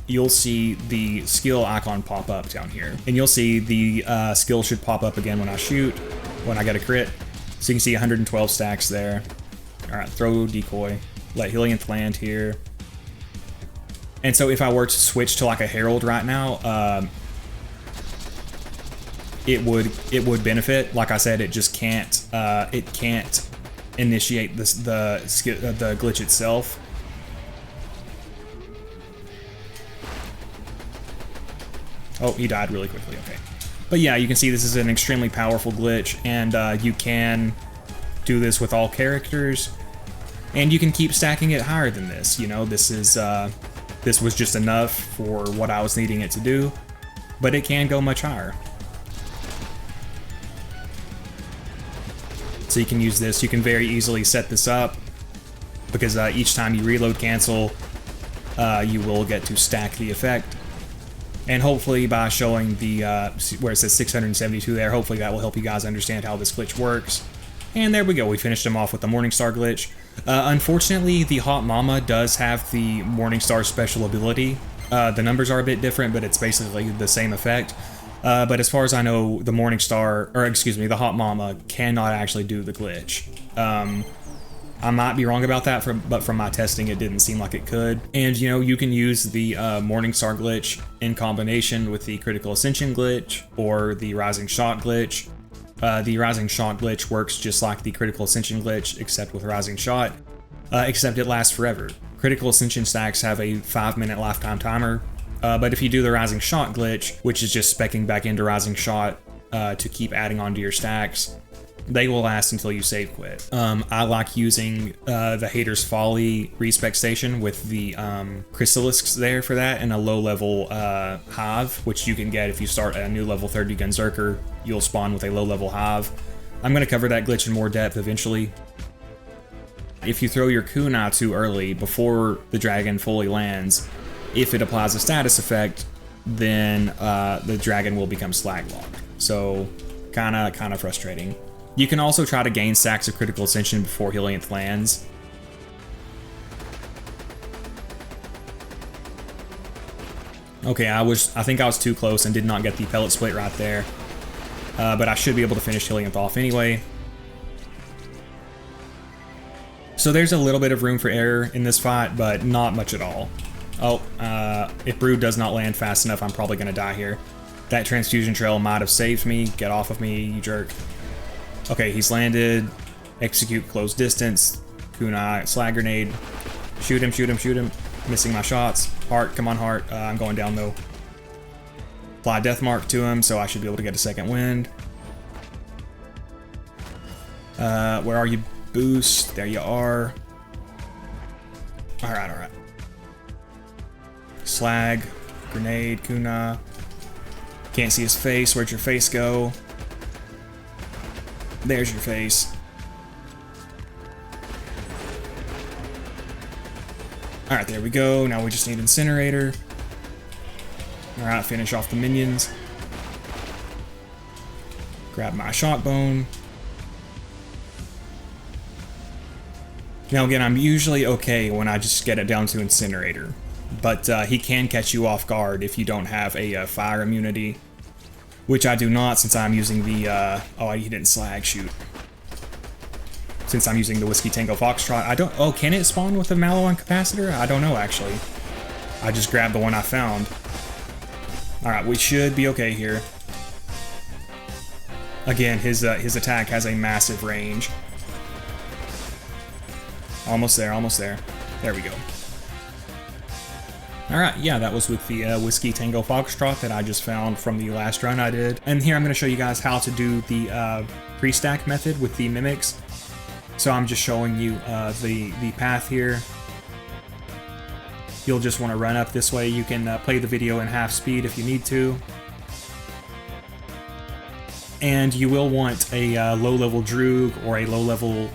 you'll see the skill icon pop up down here. And you'll see the skill should pop up again when I shoot, when I get a crit. So you can see 112 stacks there. All right, throw decoy, let Helianth land here. And so if I were to switch to like a Herald right now, it would benefit. Like I said, it just can't initiate the glitch itself. Oh, he died really quickly. Okay, but yeah, you can see this is an extremely powerful glitch, and you can do this with all characters, and you can keep stacking it higher than this. You know, this was just enough for what I was needing it to do, but it can go much higher. So you can use this. You can very easily set this up because each time you reload cancel, you will get to stack the effect. And hopefully by showing the where it says 672 there, hopefully that will help you guys understand how this glitch works. And there we go. We finished him off with the Morningstar glitch. Unfortunately, the Hot Mama does have the Morningstar special ability. The numbers are a bit different, but it's basically the same effect. But as far as I know, the Morningstar, or excuse me, the Hot Mama cannot actually do the glitch. I might be wrong about that, but from my testing, it didn't seem like it could. And you know, you can use the Morningstar glitch in combination with the Critical Ascension glitch or the Rising Shot glitch. The Rising Shot glitch works just like the Critical Ascension glitch, except with Rising Shot, except it lasts forever. Critical Ascension stacks have a 5-minute lifetime timer, but if you do the Rising Shot glitch, which is just speccing back into Rising Shot to keep adding onto your stacks, they will last until you save quit. I like using the Hater's Folly respec station with the Chrysalisks there for that, and a low level Hive, which you can get if you start a new level 30 Gunzerker. You'll spawn with a low level Hive. I'm going to cover that glitch in more depth eventually. If you throw your kunai too early before the dragon fully lands, if it applies a status effect, then the dragon will become slag locked. So kind of frustrating. You can also try to gain stacks of Critical Ascension before Helianth lands. Okay, I think I was too close and did not get the pellet split right there. But I should be able to finish Helianth off anyway. So there's a little bit of room for error in this fight, but not much at all. Oh, if Brood does not land fast enough, I'm probably going to die here. That transfusion trail might have saved me. Get off of me, you jerk. Okay, he's landed. Execute close distance. Kunai, slag grenade. Shoot him, shoot him, shoot him. Missing my shots. Heart, come on, Heart. I'm going down though. Apply Death Mark to him, so I should be able to get a second wind. Where are you, Boost? There you are. Alright, alright. Slag, grenade, Kunai. Can't see his face. Where'd your face go? There's your face. Alright, there we go. Now we just need Incinerator. Alright, finish off the minions. Grab my shock bone. Now again, I'm usually okay when I just get it down to Incinerator. But he can catch you off guard if you don't have a fire immunity. Which I do not, since I'm using the, oh, he didn't slag, shoot. Since I'm using the Whiskey Tango Foxtrot, I don't, oh, can it spawn with a Maliwan Capacitor? I don't know, actually. I just grabbed the one I found. Alright, we should be okay here. Again, his attack has a massive range. Almost there, almost there. There we go. Alright, yeah, that was with the Whiskey Tango Foxtrot that I just found from the last run I did. And here I'm going to show you guys how to do the Prestack method with the Mimics. So I'm just showing you the path here. you'll just want to run up this way. You can play the video in half speed if you need to. And you will want a low-level Droog or a low-level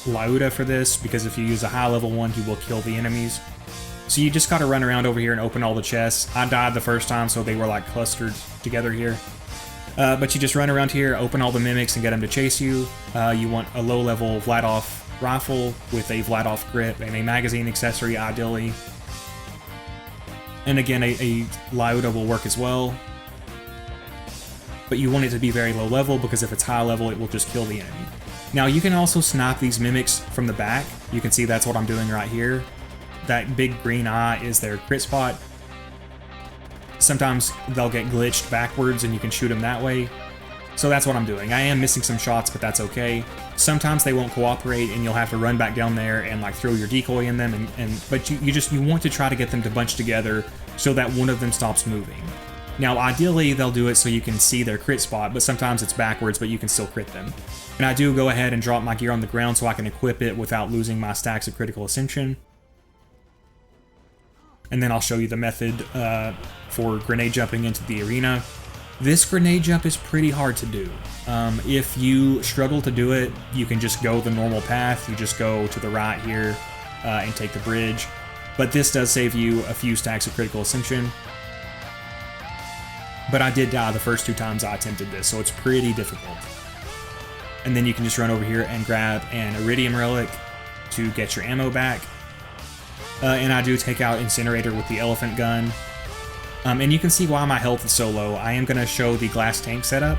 Lyuda for this, because if you use a high-level one, he will kill the enemies. So you just gotta run around over here and open all the chests. I died the first time, so they were like clustered together here. But you just run around here, open all the mimics, and get them to chase you. You want a low-level Vladof rifle with a Vladof grip and a magazine accessory, ideally. And again, a Lyuda will work as well. But you want it to be very low level, because if it's high level, it will just kill the enemy. Now, you can also snipe these mimics from the back. You can see that's what I'm doing right here. That big green eye is their crit spot. Sometimes they'll get glitched backwards and you can shoot them that way. So that's what I'm doing. I am missing some shots, but that's okay. Sometimes they won't cooperate and you'll have to run back down there and like throw your decoy in them, but you want to try to get them to bunch together so that one of them stops moving. Now, ideally, they'll do it so you can see their crit spot, but sometimes it's backwards, but you can still crit them. And I do go ahead and drop my gear on the ground so I can equip it without losing my stacks of critical ascension. And then I'll show you the method for grenade jumping into the arena. This grenade jump is pretty hard to do. If you struggle to do it, you can just go the normal path. You just go to the right here and take the bridge. But this does save you a few stacks of critical ascension. But I did die the first 2 times I attempted this, so it's pretty difficult. And then you can just run over here and grab an Iridium Relic to get your ammo back. And I do take out Incinerator with the elephant gun. And you can see why my health is so low. I am going to show the glass tank setup.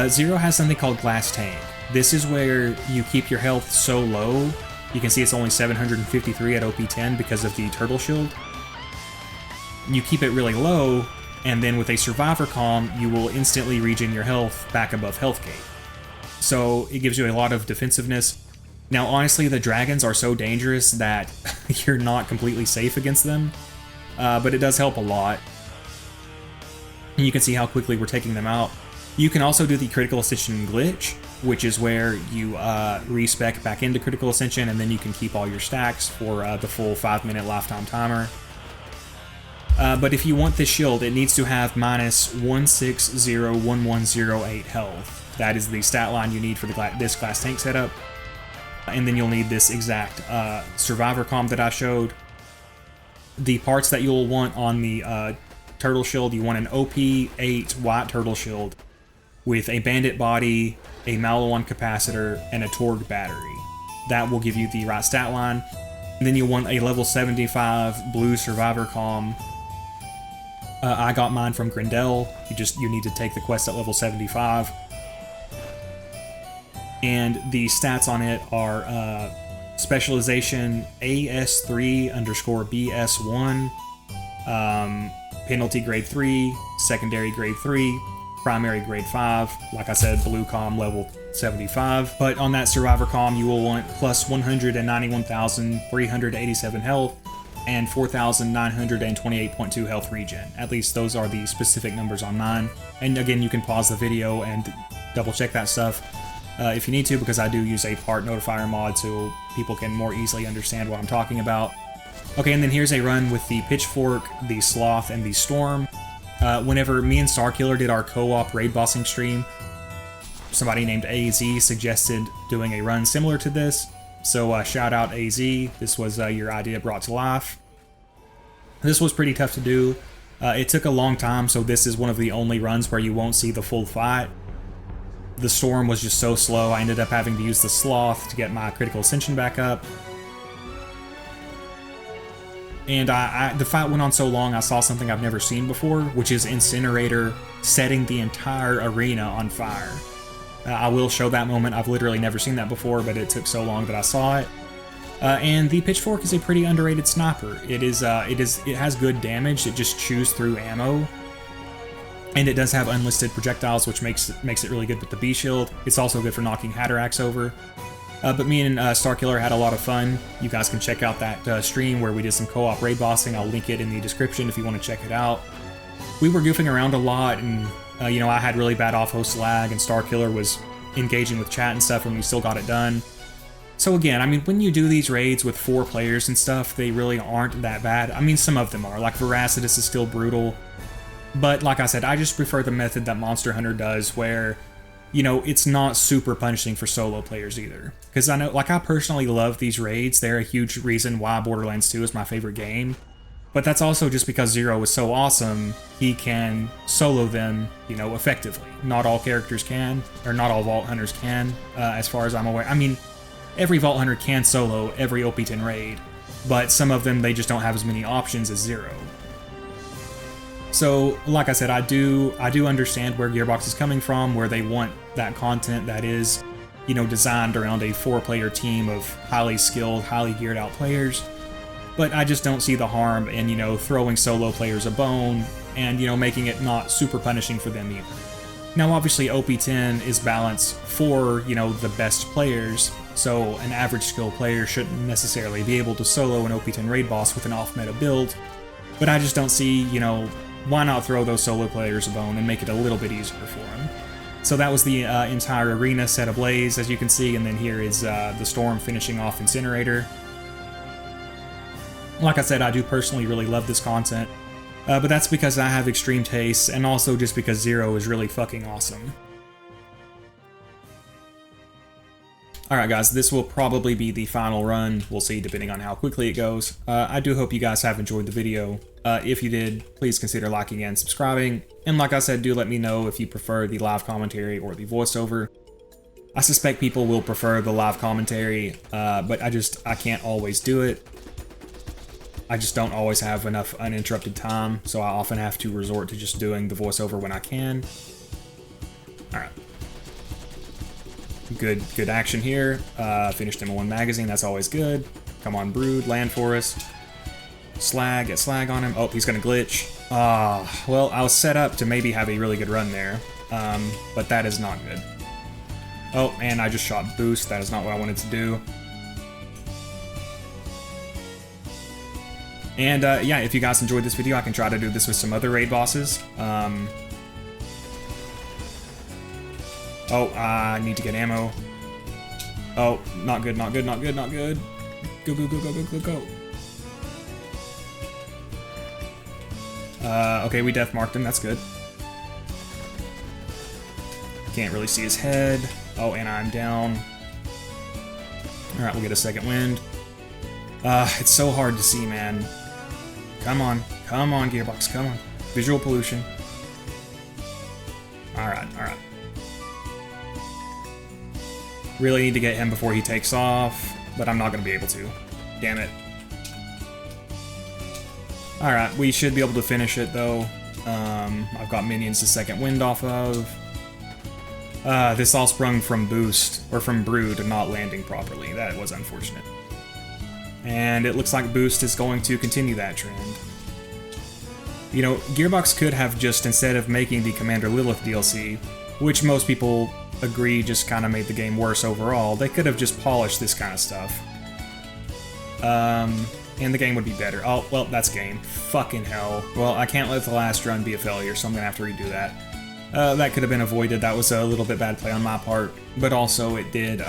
Zero has something called glass tank. This is where you keep your health so low. You can see it's only 753 at OP10 because of the turtle shield. You keep it really low, and then with a survivor calm, you will instantly regen your health back above health gate. So it gives you a lot of defensiveness. Now, honestly, the dragons are so dangerous that you're not completely safe against them, but it does help a lot. And you can see how quickly we're taking them out. You can also do the critical ascension glitch, which is where you respec back into critical ascension, and then you can keep all your stacks for the full 5-minute lifetime timer. But if you want this shield, it needs to have minus 1601108 health. That is the stat line you need for this glass tank setup. And then you'll need this exact survivor comm that I showed. The parts that you'll want on the turtle shield, you want an OP8 white turtle shield with a bandit body, a Maliwan capacitor, and a Torg battery. That will give you the right stat line. And then you'll want a level 75 blue survivor comm. I got mine from Grendel. You need to take the quest at level 75. And the stats on it are specialization AS3_BS1, penalty grade 3, secondary grade 3, primary grade 5. Like I said, blue comm level 75. But on that survivor comm, you will want plus 191,387 health and 4,928.2 health regen. At least those are the specific numbers on mine. And again, you can pause the video and double check that stuff if you need to, because I do use a part notifier mod so people can more easily understand what I'm talking about. Okay, and then here's a run with the Pitchfork, the Sloth, and the Storm. Whenever me and Starkiller did our co-op raid bossing stream, somebody named AZ suggested doing a run similar to this. So shout out AZ, this was your idea brought to life. This was pretty tough to do. It took a long time, so this is one of the only runs where you won't see the full fight. The Storm was just so slow, I ended up having to use the Sloth to get my critical ascension back up. And the fight went on so long, I saw something I've never seen before, which is Incinerator setting the entire arena on fire. I will show that moment. I've literally never seen that before, but it took so long that I saw it. And the Pitchfork is a pretty underrated sniper. It has good damage. It just chews through ammo, and it does have unlisted projectiles, which makes it really good with the B shield. It's also good for knocking Hatterax over. But me and Starkiller had a lot of fun. You guys can check out that stream where we did some co-op raid bossing. I'll link it in the description if you want to check it out. We were goofing around a lot, and you know, I had really bad off-host lag, and Starkiller was engaging with chat and stuff, and we still got it done. So again, I mean, when you do these raids with 4 players and stuff, they really aren't that bad. I mean, some of them are, like Veracitus is still brutal. But like I said, I just prefer the method that Monster Hunter does where, you know, it's not super punishing for solo players either. Because I know, like, I personally love these raids. They're a huge reason why Borderlands 2 is my favorite game. But that's also just because Zero is so awesome, he can solo them, you know, effectively. Not all characters can, or not all Vault Hunters can, as far as I'm aware. I mean, every Vault Hunter can solo every OP10 raid, but some of them, they just don't have as many options as Zero. So, like I said, I do understand where Gearbox is coming from, where they want that content that is, you know, designed around a 4-player team of highly skilled, highly geared out players. But I just don't see the harm in, you know, throwing solo players a bone and, you know, making it not super punishing for them either. Now, obviously, OP10 is balanced for, you know, the best players, so an average skill player shouldn't necessarily be able to solo an OP10 raid boss with an off-meta build, but I just don't see, you know, why not throw those solo players a bone and make it a little bit easier for them. So that was the entire arena set ablaze, as you can see, and then here is the Storm finishing off Incinerator. Like I said, I do personally really love this content, but that's because I have extreme tastes, and also just because Zero is really fucking awesome. Alright guys, this will probably be the final run. We'll see depending on how quickly it goes. I do hope you guys have enjoyed the video. If you did, please consider liking and subscribing. And like I said, do let me know if you prefer the live commentary or the voiceover. I suspect people will prefer the live commentary, but I can't always do it. I just don't always have enough uninterrupted time, so I often have to resort to just doing the voiceover when I can. Alright. Good action here. Finished him in 1 magazine, that's always good. Come on, Brood, land for us. Slag, get slag on him. Oh, he's gonna glitch. Well, I was set up to maybe have a really good run there, but that is not good. Oh, and I just shot boost, that is not what I wanted to do. And yeah, if you guys enjoyed this video, I can try to do this with some other raid bosses. Oh, I need to get ammo. Oh, not good, not good, not good, not good. Go, go, go, go, go, go, go. Okay, we death marked him, that's good. Can't really see his head. Oh, and I'm down. Alright, we'll get a second wind. It's so hard to see, man. Come on, Gearbox, come on. Visual pollution. Alright, alright. Really need to get him before he takes off, but I'm not going to be able to. Damn it. Alright, we should be able to finish it, though. I've got minions to second wind off of. This all sprung from Boost, or from Brood not landing properly. That was unfortunate. And it looks like Boost is going to continue that trend. You know, Gearbox could have just, instead of making the Commander Lilith DLC, which most people agree just kind of made the game worse overall, they could have just polished this kind of stuff. And the game would be better. Oh, well, that's game. Fucking hell. Well, I can't let the last run be a failure, so I'm gonna have to redo that. That could have been avoided. That was a little bit bad play on my part, but also it did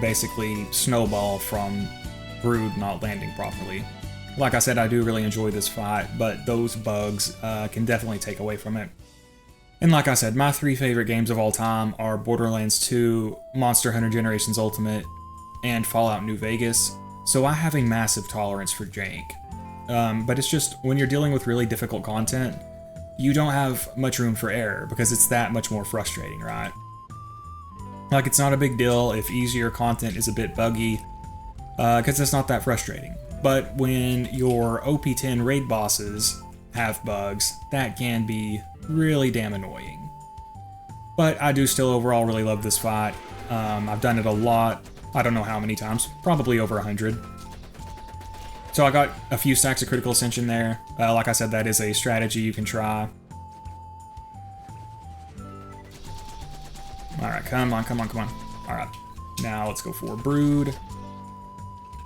basically snowball from Brood not landing properly. Like I said, I do really enjoy this fight, but those bugs can definitely take away from it. And like I said, my 3 favorite games of all time are Borderlands 2, Monster Hunter Generations Ultimate, and Fallout New Vegas, so I have a massive tolerance for jank. But it's just, when you're dealing with really difficult content, you don't have much room for error, because it's that much more frustrating, right? Like, it's not a big deal if easier content is a bit buggy, because it's not that frustrating. But when your OP10 raid bosses have bugs, that can be really damn annoying. But I do still overall really love this fight. I've done it a lot. I don't know how many times, probably over 100. So I got a few stacks of critical ascension there. Like I said, that is a strategy you can try. Alright, come on, come on, come on. Alright, now let's go for Brood.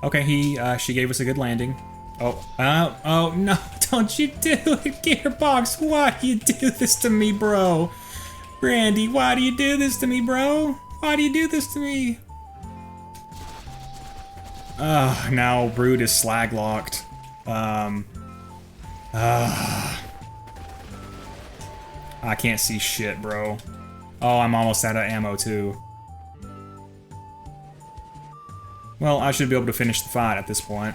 Okay, she gave us a good landing. Oh no, don't you do it, Gearbox! Why do you do this to me, bro? Brandy, why do you do this to me, bro? Why do you do this to me? Now Brood is slag locked. I can't see shit, bro. Oh, I'm almost out of ammo too. Well, I should be able to finish the fight at this point.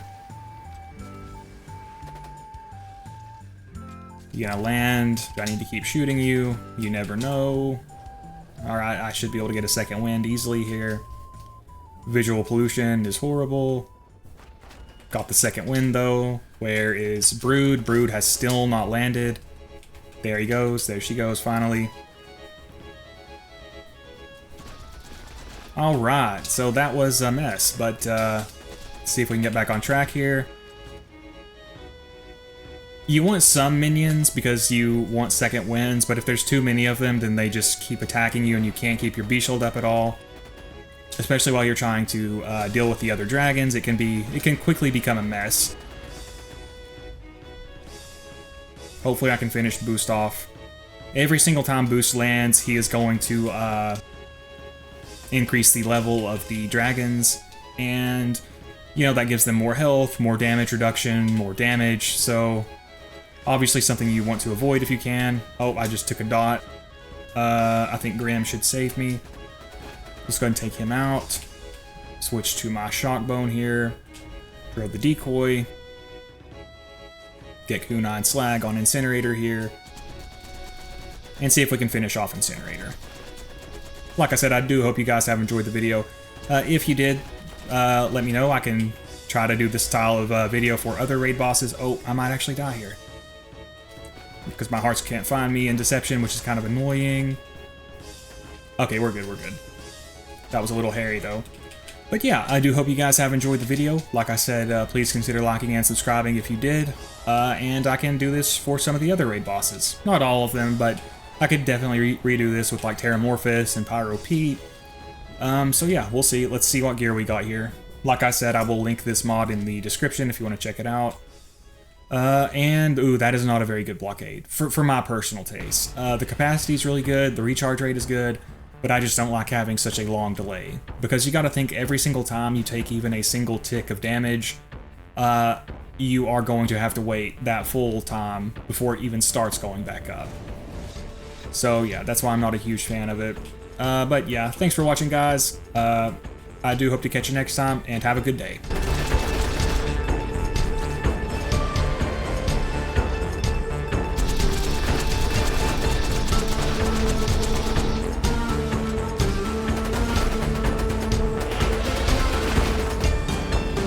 You gonna land? Do I need to keep shooting you? You never know. Alright, I should be able to get a second wind easily here. Visual pollution is horrible. Got the second wind though. Where is Brood? Brood has still not landed. There he goes. There she goes finally. Alright, so that was a mess, but let's see if we can get back on track here. You want some minions because you want second wins, but if there's too many of them, then they just keep attacking you and you can't keep your B shield up at all. Especially while you're trying to deal with the other dragons, it can quickly become a mess. Hopefully I can finish Boost off. Every single time Boost lands, he is going to increase the level of the dragons, and you know, that gives them more health, more damage reduction, more damage, so obviously something you want to avoid if you can. Oh, I just took a dot. I think Grim should save me. Let's go ahead and take him out. Switch to my Shockbone here. Throw the decoy. Get Kunai Slag on Incinerator here. And see if we can finish off Incinerator. Like I said, I do hope you guys have enjoyed the video. If you did, let me know. I can try to do this style of video for other raid bosses. Oh, I might actually die here. Because my hearts can't find me in Deception, which is kind of annoying. Okay, we're good, we're good. That was a little hairy, though. But yeah, I do hope you guys have enjoyed the video. Like I said, please consider liking and subscribing if you did. And I can do this for some of the other raid bosses. Not all of them, but I could definitely redo this with like Terramorphous and Pyro Pete. So yeah, we'll see. Let's see what gear we got here. Like I said, I will link this mod in the description if you want to check it out. Ooh, that is not a very good blockade, for my personal taste. The capacity is really good, the recharge rate is good, but I just don't like having such a long delay. Because you gotta think every single time you take even a single tick of damage, you are going to have to wait that full time before it even starts going back up. So yeah, that's why I'm not a huge fan of it. But yeah, thanks for watching, guys. I do hope to catch you next time, and have a good day.